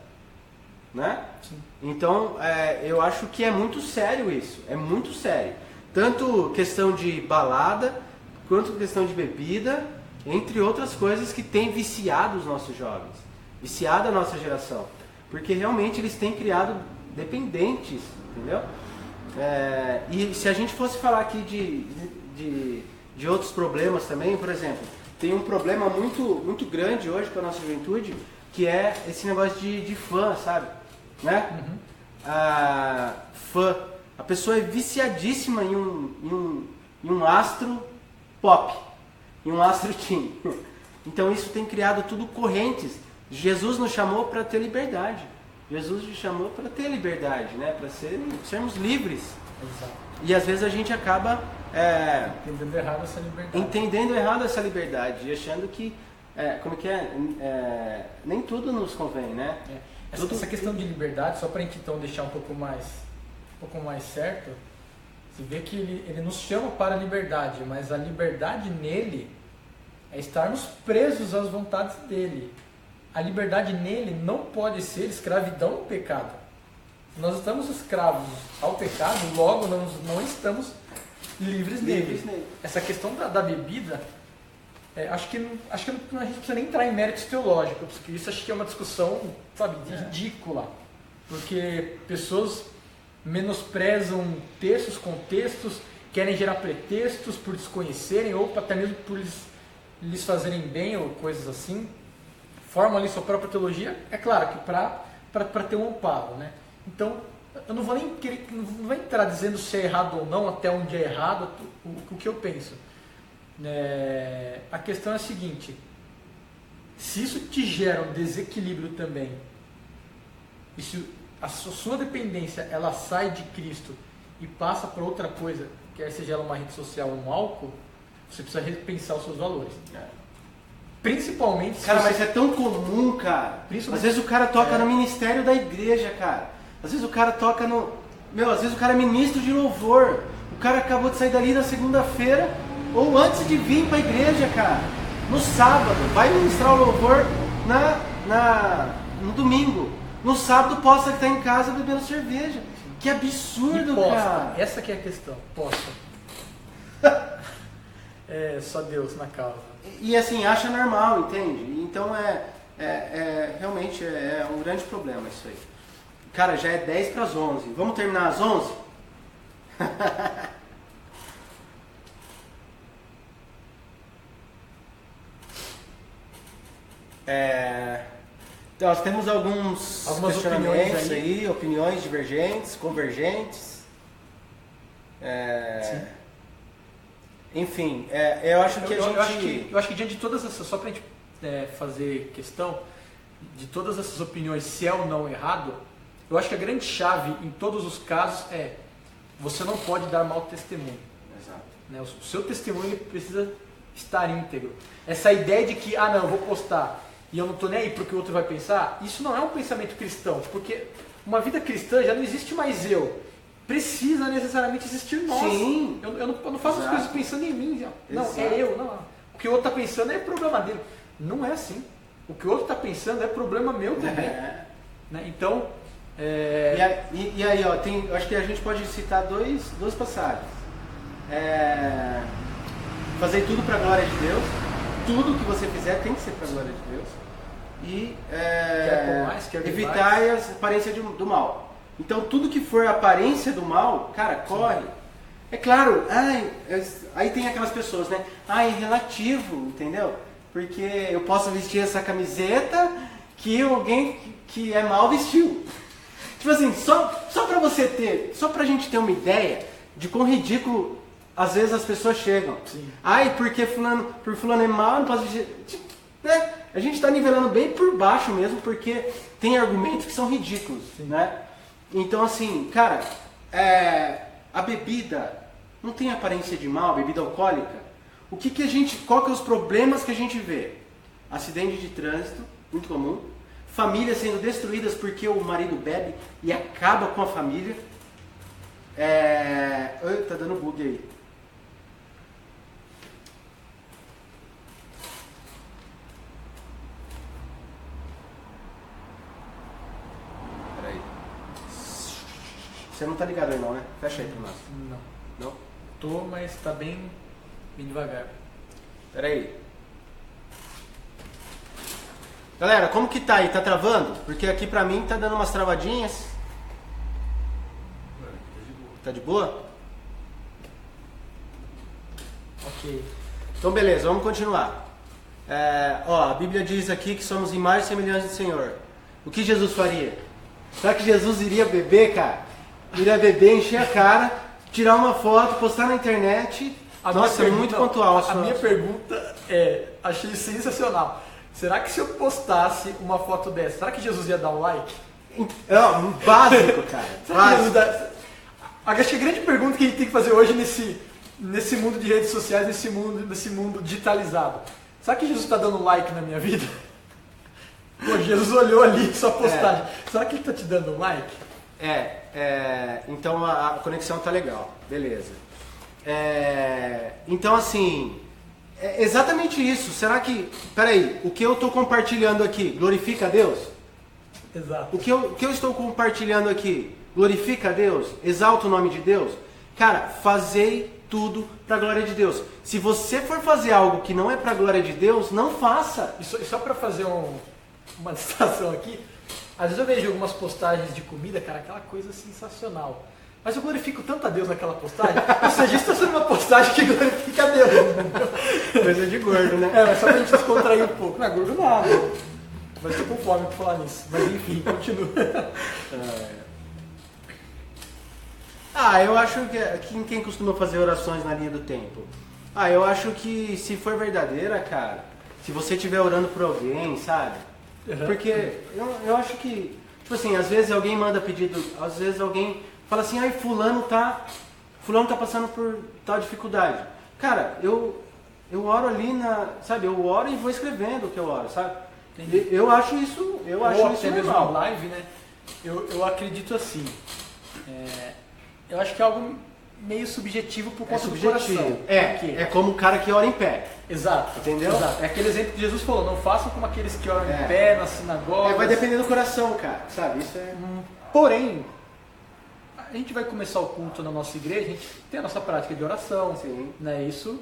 Né?
Sim.
Então, eu acho que é muito sério isso. É muito sério. Tanto questão de balada, quanto questão de bebida, entre outras coisas que tem viciado os nossos jovens. Viciado a nossa geração. Porque realmente eles têm criado dependentes, entendeu? E se a gente fosse falar aqui de outros problemas também, por exemplo, tem um problema muito, muito grande hoje com a nossa juventude, que é esse negócio de fã, sabe? Né?
Uhum.
Fã. A pessoa é viciadíssima em um astro pop, em um astro teen. Então isso tem criado tudo correntes. Jesus nos chamou para ter liberdade. Jesus nos chamou para ter liberdade, né? Para sermos livres.
Exato.
E às vezes a gente acaba
entendendo errado essa liberdade.
Entendendo errado essa liberdade e achando que nem tudo nos convém, né?
Essa questão de liberdade, só para a gente então deixar um pouco mais certo, você vê que ele nos chama para a liberdade, mas a liberdade nele é estarmos presos às vontades dele. A liberdade nele não pode ser escravidão ao pecado. Nós estamos escravos ao pecado, logo não estamos livres nele. Essa questão da bebida, acho que a gente não precisa nem entrar em méritos teológicos, porque isso acho que é uma discussão, sabe, ridícula. Porque pessoas menosprezam textos, contextos, querem gerar pretextos por desconhecerem, ou até mesmo por lhes fazerem bem, ou coisas assim. Formam ali sua própria teologia, é claro que para ter um amparo, né? Então, eu não vou nem não vou entrar dizendo se é errado ou não, até onde é errado, o que eu penso. A questão é a seguinte: se isso te gera um desequilíbrio também, e se a sua dependência ela sai de Cristo e passa para outra coisa, quer seja ela uma rede social ou um álcool, você precisa repensar os seus valores. Principalmente...
Cara, mas é tão comum, cara. Às vezes o cara toca no ministério da igreja, cara. Às vezes o cara toca no... às vezes o cara é ministro de louvor. O cara acabou de sair dali na segunda-feira, ou antes de vir pra igreja, cara. No sábado, vai ministrar o louvor no domingo. No sábado posta que tá em casa bebendo cerveja. Que absurdo, cara.
Essa que é a questão. Posta. Só Deus na causa.
E assim, acha normal, entende? Então realmente é um grande problema isso aí. Cara, já é 10 para as 11. Vamos terminar às 11? Então, nós temos algumas questionamentos aí, opiniões divergentes, convergentes. Enfim, eu acho que
eu acho que diante de todas essas, só para a gente fazer questão de todas essas opiniões, se é ou não errado, eu acho que a grande chave em todos os casos é: você não pode dar mau testemunho.
Exato.
Né? O seu testemunho ele precisa estar íntegro. Essa ideia de que, não, eu vou postar e eu não estou nem aí para o que o outro vai pensar, isso não é um pensamento cristão, porque uma vida cristã já não existe mais eu. Precisa necessariamente existir nós.
Sim.
Eu não faço as coisas pensando em mim. Não,
Exato.
é eu. Não. O que o outro está pensando é problema dele. Não é assim. O que o outro está pensando é problema meu também. Né? Então...
E aí, eu acho que a gente pode citar duas passagens. Fazer tudo para a glória de Deus. Tudo que você fizer tem que ser para a glória de Deus. E evitar a aparência do mal. Então tudo que for aparência do mal, cara, corre. É claro, aí tem aquelas pessoas, né? É relativo, entendeu? Porque eu posso vestir essa camiseta que alguém que é mal vestiu. Tipo assim, só pra gente ter uma ideia de quão ridículo às vezes as pessoas chegam.
Sim.
Ai, porque por fulano é mal, não posso... Né? A gente está nivelando bem por baixo mesmo, porque tem argumentos que são ridículos, né? Então, assim, cara, a bebida não tem aparência de mal, a bebida alcoólica. Qual que é os problemas que a gente vê? Acidente de trânsito, muito comum. Famílias sendo destruídas porque o marido bebe e acaba com a família. Tá dando bug aí. Peraí. Você não tá ligado aí não, né? Fecha aí pra nós.
Não.
Não?
Tô, mas tá bem devagar.
Peraí. Galera, como que tá aí? Tá travando? Porque aqui pra mim tá dando umas travadinhas. Tá de boa?
Ok.
Então beleza, vamos continuar. A Bíblia diz aqui que somos imagem e semelhança do Senhor. O que Jesus faria? Será que Jesus iria beber, cara? Iria beber, encher a cara, tirar uma foto, postar na internet? Nossa, é muito pontual.
A minha pergunta achei sensacional. Será que se eu postasse uma foto dessa, será que Jesus ia dar um like?
Não, básico, cara. Básico.
Acho que a grande pergunta que a gente tem que fazer hoje nesse mundo de redes sociais, nesse mundo digitalizado. Será que Jesus está dando like na minha vida? Pô, Jesus olhou ali sua postagem. Será que ele está te dando um like?
Então a conexão tá legal. Beleza. Então assim, é exatamente isso. Será que, peraí, o que eu estou compartilhando aqui glorifica a Deus?
Exato.
O que eu estou compartilhando aqui glorifica a Deus? Exalta o nome de Deus? Cara, fazei tudo para a glória de Deus. Se você for fazer algo que não é para a glória de Deus, não faça.
E só para fazer uma distração aqui, às vezes eu vejo algumas postagens de comida, cara, aquela coisa sensacional. Mas eu glorifico tanto a Deus naquela postagem, ou seja, isso está sendo uma postagem que glorifica a Deus.
Coisa de gordo, né?
Mas só pra gente descontrair um pouco. Não é gordo nada. Mas tô com fome pra falar nisso. Mas enfim, continua.
Eu acho que quem costuma fazer orações na linha do tempo? Eu acho que se for verdadeira, cara, se você estiver orando por alguém, sabe? Porque eu acho que, tipo assim, às vezes alguém manda pedido, às vezes alguém fala assim, fulano tá passando por tal dificuldade. Cara, eu oro ali eu oro e vou escrevendo o que eu oro, sabe? Entendi. Eu acho isso
mesmo na live, né? Eu acredito assim. Eu acho que é algo meio subjetivo por conta do coração.
É como o cara que ora em pé.
Exato.
Entendeu?
Exato. É aquele exemplo que Jesus falou, não façam como aqueles que oram em pé, na sinagoga.
Vai depender do coração, cara, sabe? Isso
Porém, a gente vai começar o culto na nossa igreja, a gente tem a nossa prática de oração.
Sim.
Né? Isso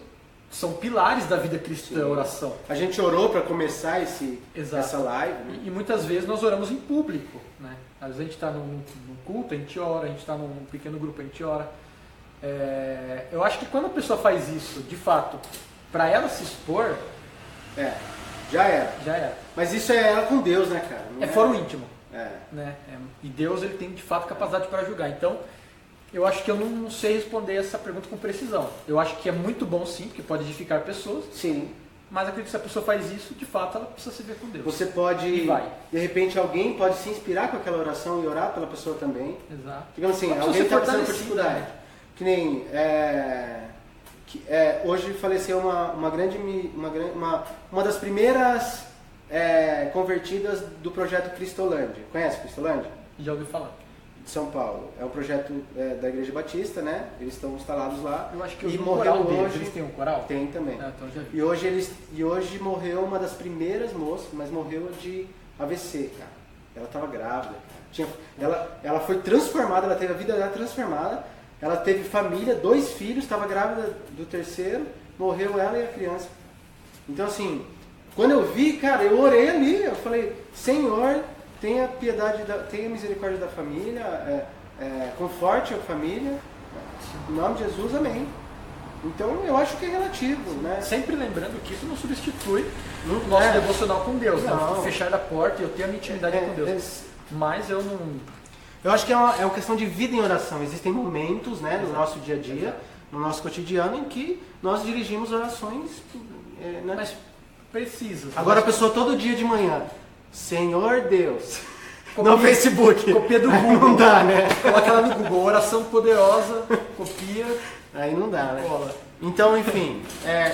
são pilares da vida cristã, a oração.
A gente orou para começar essa live. Né?
E muitas vezes nós oramos em público. Né? Às vezes a gente está num culto, a gente ora, a gente está num pequeno grupo, a gente ora. Eu acho que quando a pessoa faz isso, de fato, para ela se expor...
Já era.
Já era.
Mas isso é ela com Deus, né, cara?
Não fora o íntimo.
Né?
E Deus, ele tem de fato capacidade para julgar. Então, eu acho que eu não sei responder essa pergunta com precisão. Eu acho que é muito bom sim, porque pode edificar pessoas.
Sim.
Mas acredito que se a pessoa faz isso, de fato, ela precisa se ver com Deus.
Você pode, de repente, alguém pode se inspirar com aquela oração e orar pela pessoa também.
Exato.
Digamos assim, alguém está passando por dificuldade. Né? Que nem... hoje faleceu uma das primeiras convertidas do projeto Cristolândia. Conhece Cristolândia?
Já ouvi falar.
De São Paulo. É um projeto da Igreja Batista, né? Eles estão instalados lá.
Eu acho que
e morreu hoje.
Eles têm um coral?
Tem também.
Então já vi.
E hoje morreu uma das primeiras moças, mas morreu de AVC, cara. Ela estava grávida. Ela foi transformada, ela teve a vida dela transformada. Ela teve família, 2 filhos, estava grávida do terceiro, morreu ela e a criança. Então assim, quando eu vi, cara, eu orei ali, eu falei, Senhor, tenha piedade, tenha misericórdia da família, conforte a família, em nome de Jesus, amém. Então eu acho que é relativo, né?
Sempre lembrando que isso não substitui o nosso devocional com Deus, não. Fechar a porta e eu ter a minha intimidade com Deus. Mas eu não...
Eu acho que é uma questão de vida em oração. Existem momentos, né, no nosso dia a dia, no nosso cotidiano em que nós dirigimos orações. Né?
Mas precisas.
Agora a pessoa todo dia de manhã, Senhor Deus, no Facebook.
Copia do
Aí
Google.
não dá, né?
Coloca lá no Google, oração poderosa, copia,
Aí não dá, né?
cola.
Então, enfim,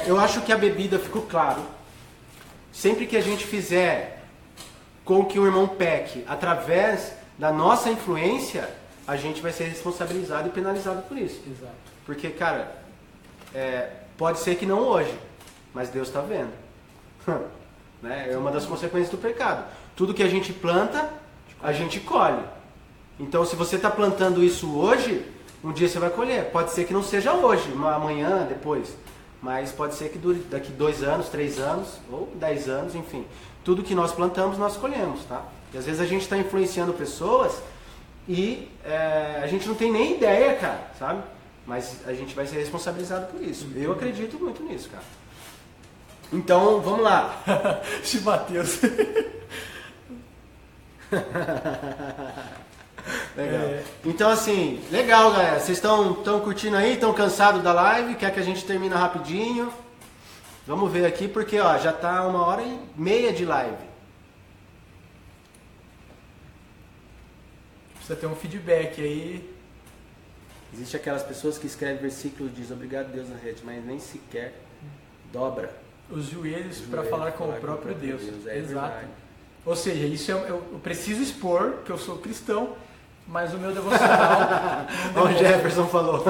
eu acho que a bebida ficou claro. Sempre que a gente fizer com que o irmão peque através da nossa influência, a gente vai ser responsabilizado e penalizado por isso.
Exato.
Porque, cara, pode ser que não hoje, mas Deus está vendo. Né? É uma das consequências do pecado. Tudo que a gente planta, a gente colhe. Então, se você está plantando isso hoje, um dia você vai colher. Pode ser que não seja hoje, amanhã, depois. Mas pode ser que dure daqui 2 anos, 3 anos, ou 10 anos, enfim. Tudo que nós plantamos, nós colhemos, tá? E às vezes a gente está influenciando pessoas e a gente não tem nem ideia, cara, sabe? Mas a gente vai ser responsabilizado por isso. Eu acredito muito nisso, cara. Então, vamos lá.
Esse Mateus.
Legal. Então, assim, legal, galera. Vocês estão curtindo aí? Estão cansados da live? Quer que a gente termine rapidinho? Vamos ver aqui, porque ó, já tá 1h30 de live.
Precisa ter um feedback aí.
Existem aquelas pessoas que escrevem versículos e dizem obrigado Deus na rede, mas nem sequer dobra
Os joelhos para falar com o próprio Deus.
É
Exato.
verdade.
Ou seja, isso eu preciso expor que eu sou cristão, mas o meu devocional.
Ó, o Jefferson falou,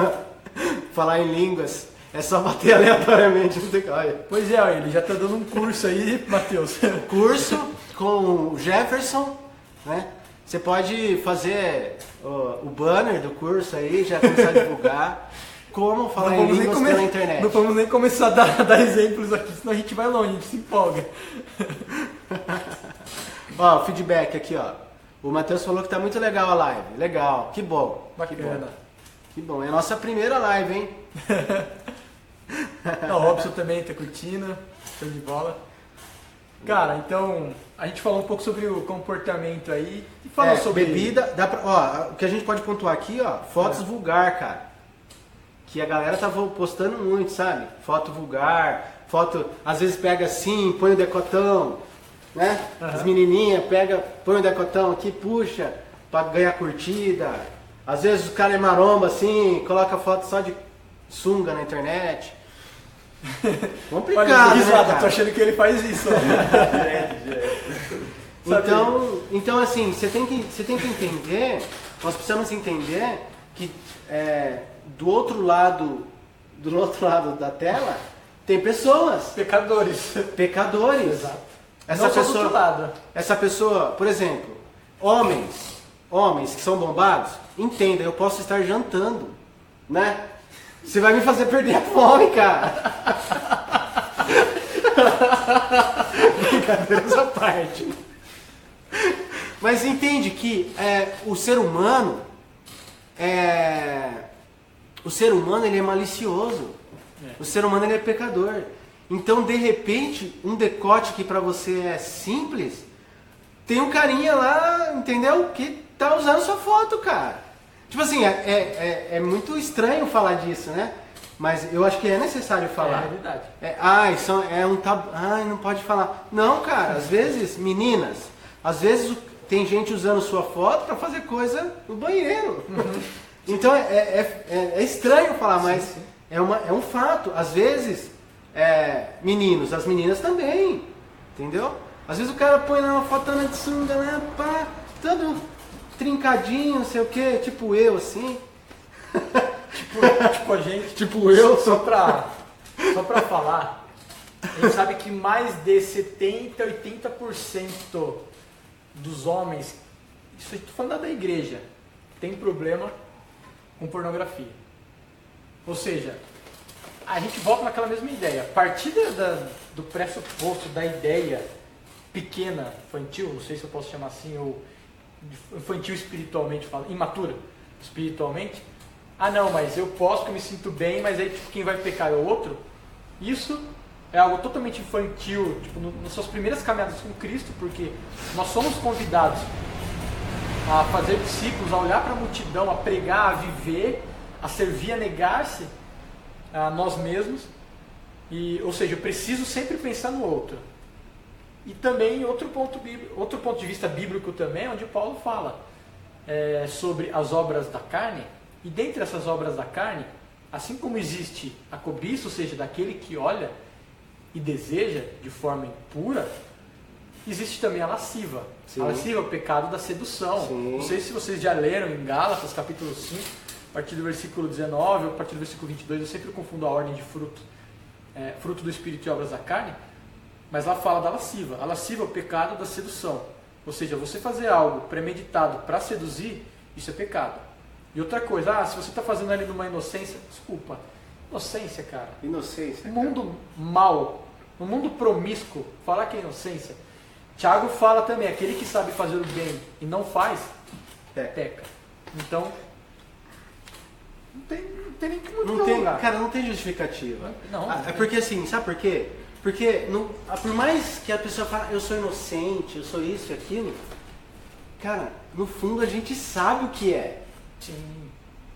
falar em línguas é só bater aleatoriamente no teclado.
Pois é, ele já tá dando um curso aí, Mateus.
Curso com o Jefferson, né? Você pode fazer o banner do curso aí, já começar a divulgar como falar em línguas pela internet.
Não vamos nem começar a dar exemplos aqui, senão a gente vai longe, a gente se empolga.
Ó, feedback aqui, ó. O Matheus falou que tá muito legal a live. Legal, que bom.
Bacana.
Que bom. É a nossa primeira live, hein?
O Robson também tá curtindo, show de bola. Cara, então a gente falou um pouco sobre o comportamento aí e falou sobre
bebida. Ó, o que a gente pode pontuar aqui, ó, fotos vulgar, cara. Que a galera tá postando muito, sabe? Foto vulgar, foto, às vezes pega assim, põe o decotão, né? As menininhas põe o decotão aqui, puxa, pra ganhar curtida. Às vezes o cara é maromba assim, coloca foto só de sunga na internet. Complicado,
Olha,
né,
risada,
cara?
tô achando que ele faz isso, ó.
Então assim, você tem que entender, nós precisamos entender que do outro lado da tela tem pessoas.
Pecadores.
Exato.
Não só do outro lado.
Essa pessoa, por exemplo, homens que são bombados, entenda, eu posso estar jantando, né? Você vai me fazer perder a fome, cara. Brincadeira essa parte. Mas entende que o ser humano ele é malicioso. O ser humano ele é pecador. Então, de repente, um decote que pra você é simples, tem um carinha lá, entendeu? Que tá usando sua foto, cara. Tipo assim, é muito estranho falar disso, né? Mas eu acho que é necessário falar.
É verdade.
Isso é um tabu. Não pode falar. Não, cara, às vezes, meninas, às vezes tem gente usando sua foto pra fazer coisa no banheiro. Então é estranho falar, mas é um fato. Às vezes, meninos, as meninas também, entendeu? Às vezes o cara põe lá uma fotona de sunga, né, pá, todo trincadinho, não sei o que, tipo eu, assim.
Tipo a gente.
Tipo eu.
Só pra falar, a gente sabe que mais de 70%, 80% dos homens, isso eu tô falando da igreja, tem problema com pornografia. Ou seja, a gente volta naquela mesma ideia. A partir do pressuposto da ideia pequena, infantil, não sei se eu posso chamar assim, ou infantil espiritualmente, imatura espiritualmente. Não, mas eu posso porque eu me sinto bem, mas aí tipo, quem vai pecar é o outro. Isso é algo totalmente infantil, tipo, nas suas primeiras caminhadas com Cristo, porque nós somos convidados a fazer discípulos, a olhar para a multidão, a pregar, a viver, a servir, a negar-se. a nós mesmos, ou seja, eu preciso sempre pensar no outro. E também outro ponto de vista bíblico também, onde Paulo fala sobre as obras da carne, e dentre essas obras da carne, assim como existe a cobiça, ou seja, daquele que olha e deseja de forma impura, existe também a lasciva.
Sim.
A lasciva é o pecado da sedução.
Sim.
Não sei se vocês já leram em Gálatas, capítulo 5, a partir do versículo 19 ou a partir do versículo 22, eu sempre confundo a ordem de fruto do Espírito e obras da carne, mas lá fala da lasciva. A lasciva é o pecado da sedução. Ou seja, você fazer algo premeditado para seduzir, isso é pecado. E outra coisa, se você está fazendo ali numa inocência, desculpa, inocência, cara.
Inocência.
Um mundo mau, um mundo promíscuo, falar que é inocência. Tiago fala também, aquele que sabe fazer o bem e não faz, peca. Então, não tem nem que mudar.
Cara, não tem justificativa.
Não.
É porque assim, sabe por quê? Porque por mais que a pessoa fale, eu sou inocente, eu sou isso e aquilo, cara, no fundo a gente sabe o que é.
Sim.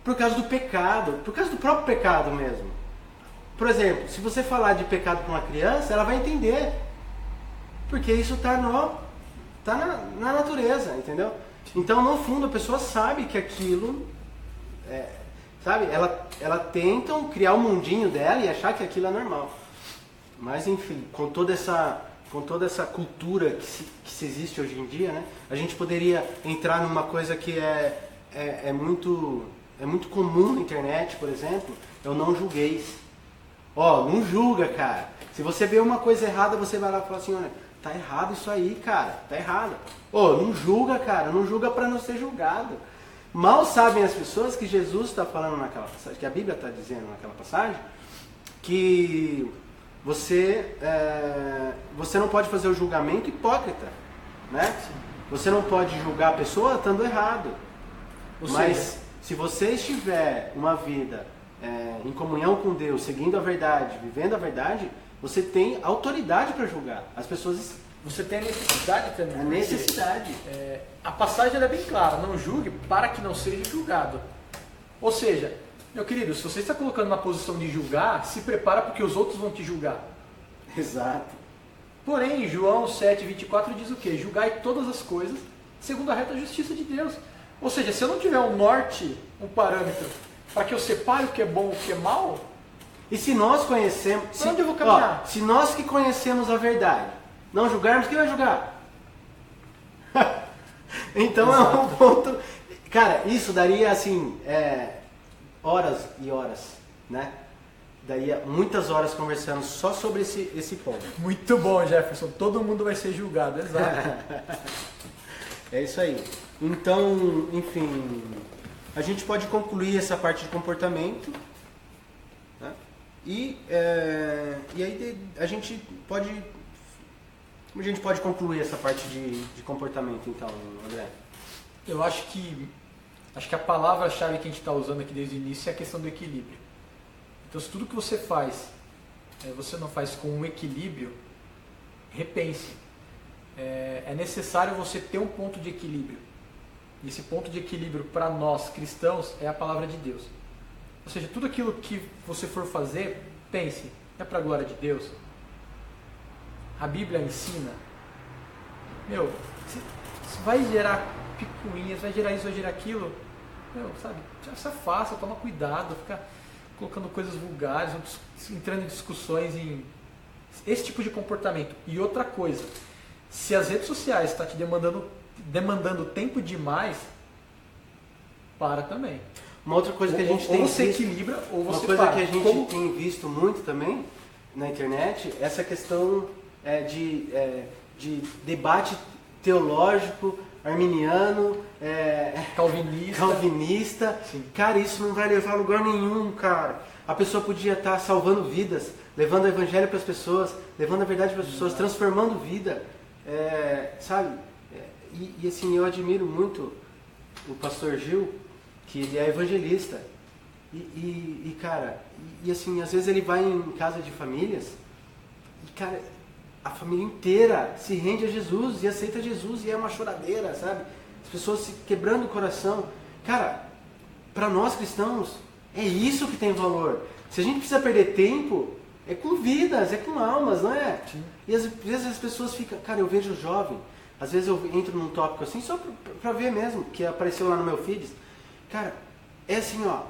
Por causa do pecado, por causa do próprio pecado mesmo. Por exemplo, se você falar de pecado para uma criança, ela vai entender. Porque isso está na natureza, entendeu? Então, no fundo, a pessoa sabe que aquilo, sabe? Ela tentam criar o mundinho dela e achar que aquilo é normal. Mas, enfim, com toda essa cultura que se existe hoje em dia, né? A gente poderia entrar numa coisa que é muito comum na internet, por exemplo, é o não julgueis. Não julga, cara. Se você vê uma coisa errada, você vai lá e fala assim, olha, tá errado isso aí, cara, tá errado. Não julga, cara, não julga para não ser julgado. Mal sabem as pessoas que Jesus está falando naquela passagem, que a Bíblia está dizendo naquela passagem, que você não pode fazer o julgamento hipócrita, né? Você não pode julgar a pessoa estando errado. Mas se você estiver uma vida em comunhão com Deus, seguindo a verdade, vivendo a verdade, você tem autoridade para julgar. As pessoas...
Você tem a necessidade também.
A necessidade.
A passagem é bem clara, não julgue para que não seja julgado. Ou seja, meu querido, se você está colocando na posição de julgar, se prepara porque os outros vão te julgar.
Exato.
Porém, João 7,24 diz o quê? Julgai todas as coisas segundo a reta justiça de Deus. Ou seja, se eu não tiver um norte, um parâmetro, para que eu separe o que é bom e o que é mal...
E se nós conhecemos...
Para onde eu vou caminhar?
Se nós que conhecemos a verdade não julgarmos, quem vai julgar? Então
Exato.
É um ponto... Cara, isso daria assim, horas e horas, né? Daria muitas horas conversando só sobre esse ponto.
Muito bom, Jefferson. Todo mundo vai ser julgado, exato.
É isso aí. Então, enfim, a gente pode concluir essa parte de comportamento, né? E aí a gente pode concluir essa parte de comportamento, então, André?
Eu acho que a palavra-chave que a gente está usando aqui desde o início é a questão do equilíbrio. Então, se tudo que você faz, você não faz com um equilíbrio, repense. É necessário você ter um ponto de equilíbrio. E esse ponto de equilíbrio para nós cristãos é a palavra de Deus. Ou seja, tudo aquilo que você for fazer, pense, é para a glória de Deus? A Bíblia ensina, se vai gerar picuinhas, vai gerar isso, vai gerar aquilo, sabe, já se afasta, toma cuidado, fica colocando coisas vulgares, entrando em discussões em esse tipo de comportamento. E outra coisa, se as redes sociais estão te demandando tempo demais, para também.
Uma outra coisa que a gente tem
ou você
visto,
equilibra ou você
uma coisa
para.
que a gente tem visto muito também na internet, essa questão de debate teológico, arminiano, calvinista.
Sim.
Cara, isso não vai levar a lugar nenhum, cara. A pessoa podia estar salvando vidas, levando o evangelho para as pessoas, levando a verdade para as pessoas, transformando vida, sabe? E assim, eu admiro muito o pastor Gil, que ele é evangelista. Cara, assim, às vezes ele vai em casa de famílias e, cara, a família inteira se rende a Jesus e aceita Jesus e é uma choradeira, sabe? As pessoas se quebrando o coração. Cara, para nós cristãos, é isso que tem valor. Se a gente precisa perder tempo, é com vidas, é com almas, não é?
Sim.
E às vezes as pessoas ficam... Cara, eu vejo jovem, às vezes eu entro num tópico assim, só pra ver mesmo, que apareceu lá no meu feed. Cara, é assim, ó,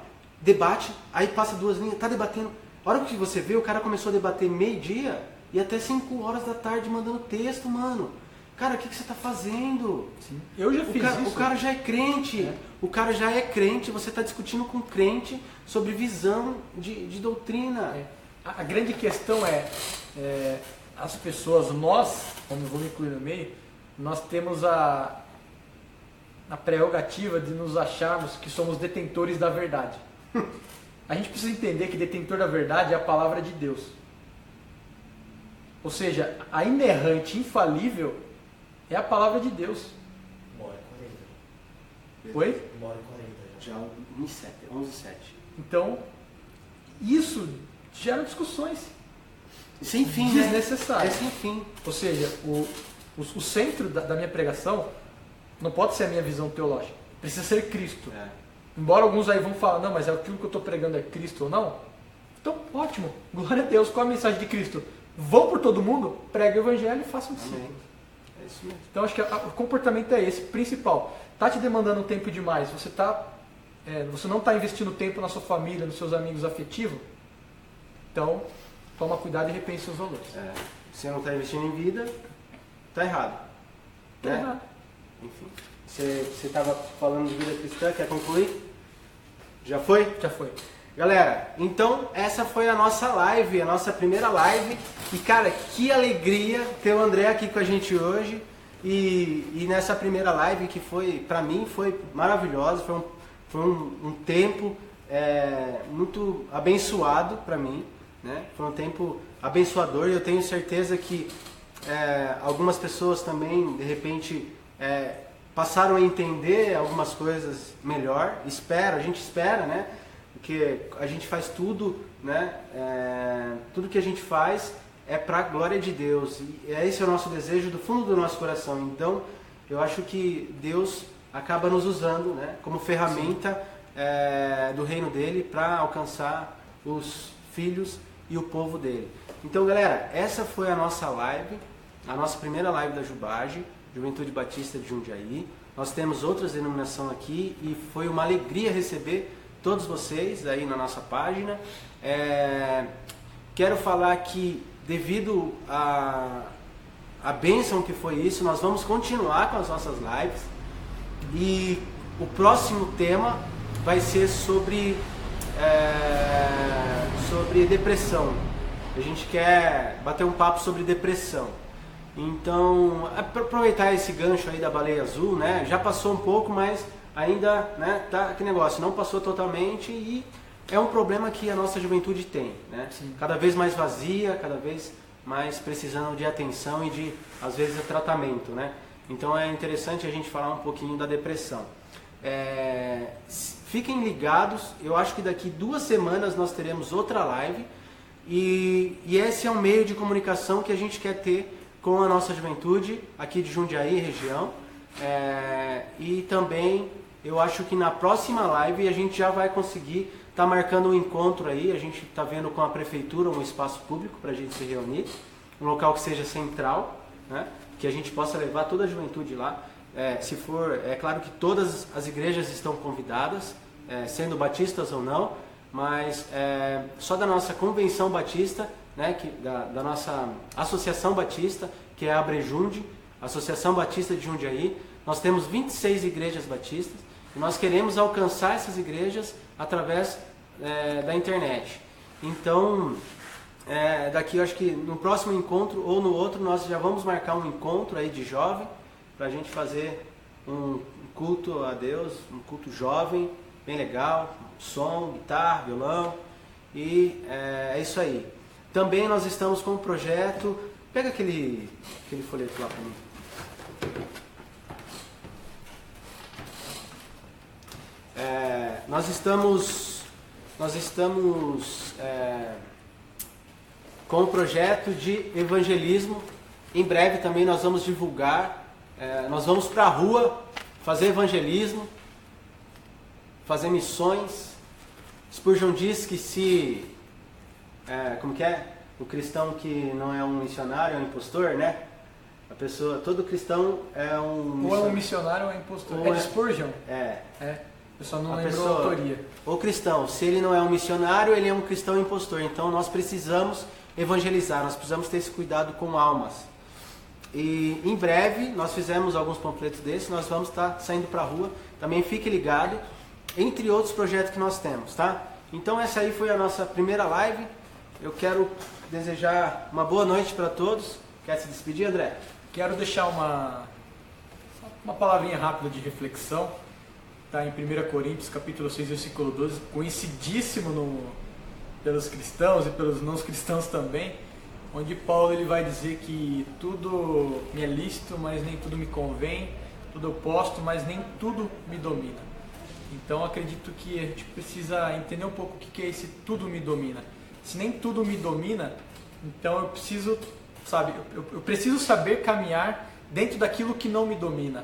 debate, aí passa 2 linhas, tá debatendo. A hora que você vê, o cara começou a debater meio-dia e até 5 horas da tarde mandando texto, mano. Cara, o que você tá fazendo?
Sim. Eu já fiz isso.
O cara já é crente.
É.
O cara já é crente, você está discutindo com crente sobre visão de doutrina.
A grande questão é as pessoas, nós, como eu vou me incluir no meio, nós temos a prerrogativa de nos acharmos que somos detentores da verdade. A gente precisa entender que detentor da verdade é a palavra de Deus. Ou seja, a inerrante, infalível, é a palavra de Deus.
1h40.
Oi?
1h40 já.
Já 11h07.
Então, isso gera discussões
Sem fim, né?
desnecessárias.
É sem fim.
Ou seja, o centro da minha pregação não pode ser a minha visão teológica. Precisa ser Cristo.
É.
Embora alguns aí vão falar, não, mas aquilo que eu estou pregando é Cristo ou não? Então, ótimo. Glória a Deus. Qual a mensagem de Cristo? Vão por todo mundo, pregue o evangelho e façam discípulos.
Amém. É isso mesmo.
Então, acho que o comportamento é esse, principal. Está te demandando um tempo demais, você não está investindo tempo na sua família, nos seus amigos afetivos, então, toma cuidado e repense seus valores.
É. Você não está investindo em vida, tá errado.
Tá
Né?
errado.
Enfim. Você estava falando de vida cristã, quer concluir? Já foi?
Já foi.
Galera, então essa foi a nossa live, a nossa primeira live. E cara, que alegria ter o André aqui com a gente hoje. E nessa primeira live que foi, pra mim, foi maravilhosa. Foi um tempo muito abençoado pra mim, né? Foi um tempo abençoador e eu tenho certeza que algumas pessoas também, de repente, passaram a entender algumas coisas melhor. A gente espera, né? Porque a gente faz tudo, né? Tudo que a gente faz é para a glória de Deus. E esse é o nosso desejo do fundo do nosso coração. Então, eu acho que Deus acaba nos usando, né? Como ferramenta do reino dele para alcançar os filhos e o povo dele. Então, galera, essa foi a nossa live, a nossa primeira live da Jubage, Juventude Batista de Jundiaí. Nós temos outras denominações aqui e foi uma alegria receber todos vocês aí na nossa página. Quero falar que devido à bênção que foi isso, nós vamos continuar com as nossas lives e o próximo tema vai ser sobre depressão. A gente quer bater um papo sobre depressão. Então, aproveitar esse gancho aí da baleia azul, né? Já passou um pouco, mas ainda, né, tá aquele negócio, não passou totalmente e é um problema que a nossa juventude tem, né?
Sim.
Cada vez mais vazia, cada vez mais precisando de atenção e de, às vezes, tratamento, né? Então é interessante a gente falar um pouquinho da depressão. Fiquem ligados, eu acho que daqui 2 semanas nós teremos outra live e esse é um meio de comunicação que a gente quer ter com a nossa juventude aqui de Jundiaí, região. E também eu acho que na próxima live a gente já vai conseguir estar marcando um encontro aí. A gente está vendo com a prefeitura um espaço público para a gente se reunir, um local que seja central, né? Que a gente possa levar toda a juventude lá. Se for, é claro que todas as igrejas estão convidadas, sendo batistas ou não, mas só da nossa convenção batista, né, da nossa Associação Batista, que é a Abrejunde, Associação Batista de Jundiaí, nós temos 26 igrejas batistas e nós queremos alcançar essas igrejas através da internet. Então, daqui eu acho que no próximo encontro ou no outro nós já vamos marcar um encontro aí de jovem para a gente fazer um culto a Deus, um culto jovem, bem legal, som, guitarra, violão e é isso aí. Também nós estamos com um projeto. Pega aquele folheto lá para mim. Nós estamos com um projeto de evangelismo. Em breve também nós vamos divulgar. Nós vamos para a rua fazer evangelismo, fazer missões. Spurgeon diz que se como que é? O cristão que não é um missionário, é um impostor, né? A pessoa, todo cristão é um...
Ou é um missionário ou é um impostor.
Ou
É de Spurgeon?
É.
Eu só não
A
lembro
pessoa,
a autoria.
O cristão, se ele não é um missionário, ele é um cristão impostor. Então nós precisamos evangelizar, nós precisamos ter esse cuidado com almas. E em breve nós fizemos alguns panfletos desses, nós vamos estar saindo para a rua. Também fique ligado, entre outros projetos que nós temos, tá? Então essa aí foi a nossa primeira live. Eu quero desejar uma boa noite para todos. Quer se despedir, André?
Quero deixar uma palavrinha rápida de reflexão. Está em 1 Coríntios, capítulo 6, versículo 12, conhecidíssimo pelos cristãos e pelos não cristãos também, onde Paulo ele vai dizer que tudo me é lícito, mas nem tudo me convém, tudo eu posto, mas nem tudo me domina. Então acredito que a gente precisa entender um pouco o que é esse tudo me domina. Se nem tudo me domina, então eu preciso, eu preciso saber caminhar dentro daquilo que não me domina.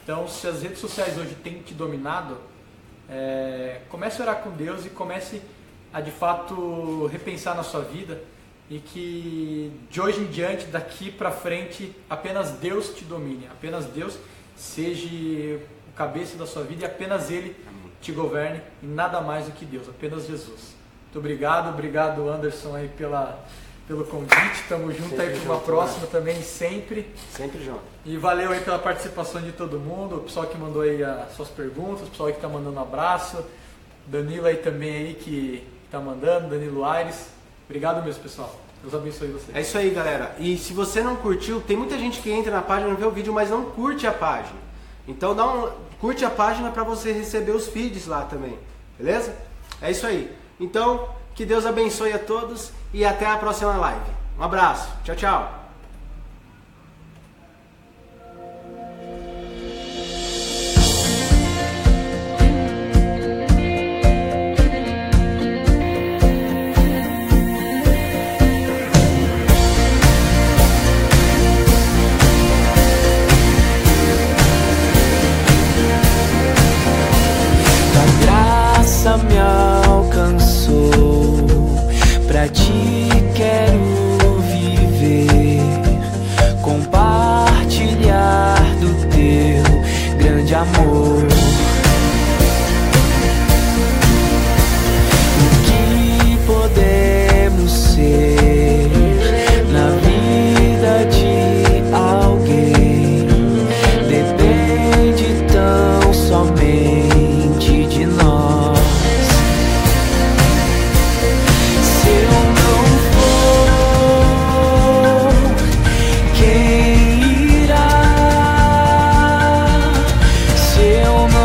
Então, se as redes sociais hoje têm te dominado, comece a orar com Deus e comece a, de fato, repensar na sua vida e que, de hoje em diante, daqui para frente, apenas Deus te domine, apenas Deus seja o cabeça da sua vida e apenas Ele te governe e nada mais do que Deus, apenas Jesus. Muito obrigado Anderson aí pelo convite, tamo junto sempre aí para uma próxima também, sempre
junto.
E valeu aí pela participação de todo mundo, o pessoal que mandou aí as suas perguntas, o pessoal aí que tá mandando um abraço, Danilo aí também aí que tá mandando, Danilo Aires. Obrigado mesmo, pessoal. Deus abençoe vocês.
É isso aí, galera. E se você não curtiu, tem muita gente que entra na página, vê o vídeo, mas não curte a página. Então curte a página para você receber os feeds lá também, beleza? É isso aí. Então, que Deus abençoe a todos e até a próxima live. Um abraço. Tchau, tchau.
Me alcançou, pra ti quero viver, compartilhar do teu grande amor. O que podemos ser na vida de alguém depende tão somente de nós. Quem irá se eu não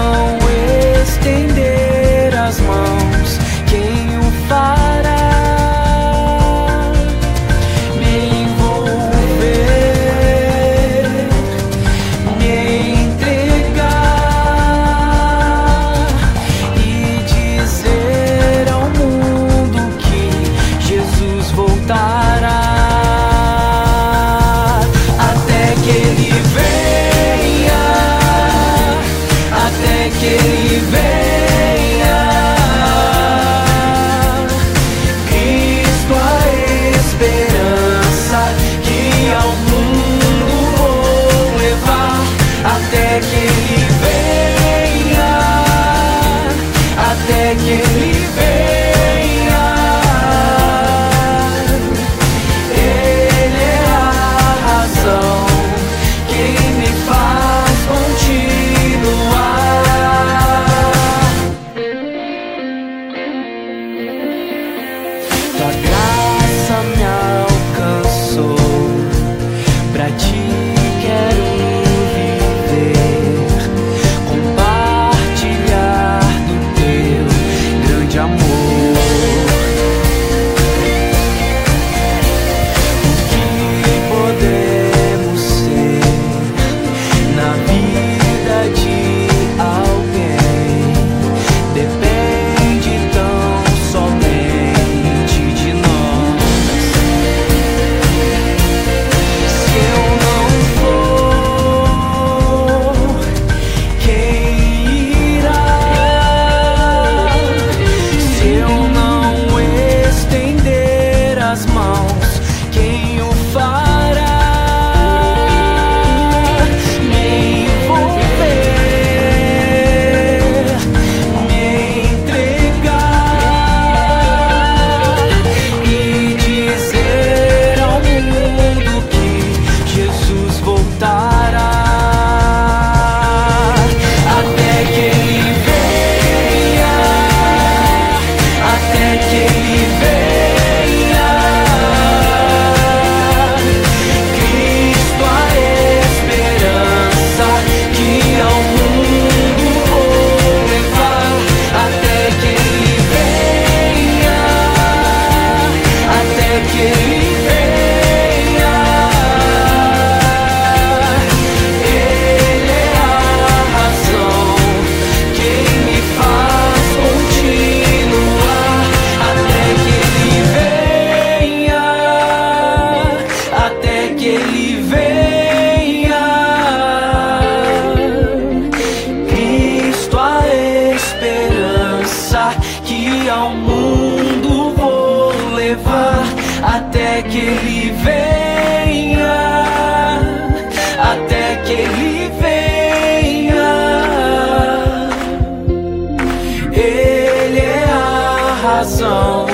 coração,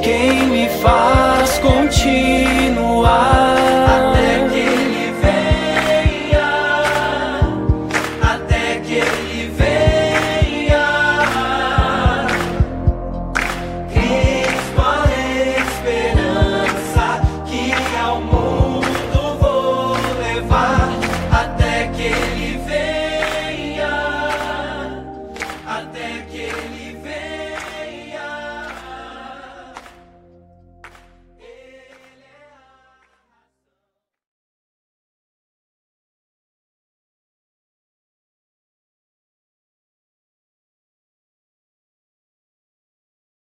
quem me faz continuar. Até que Ele venha, até que Ele venha. Cristo, a esperança que ao mundo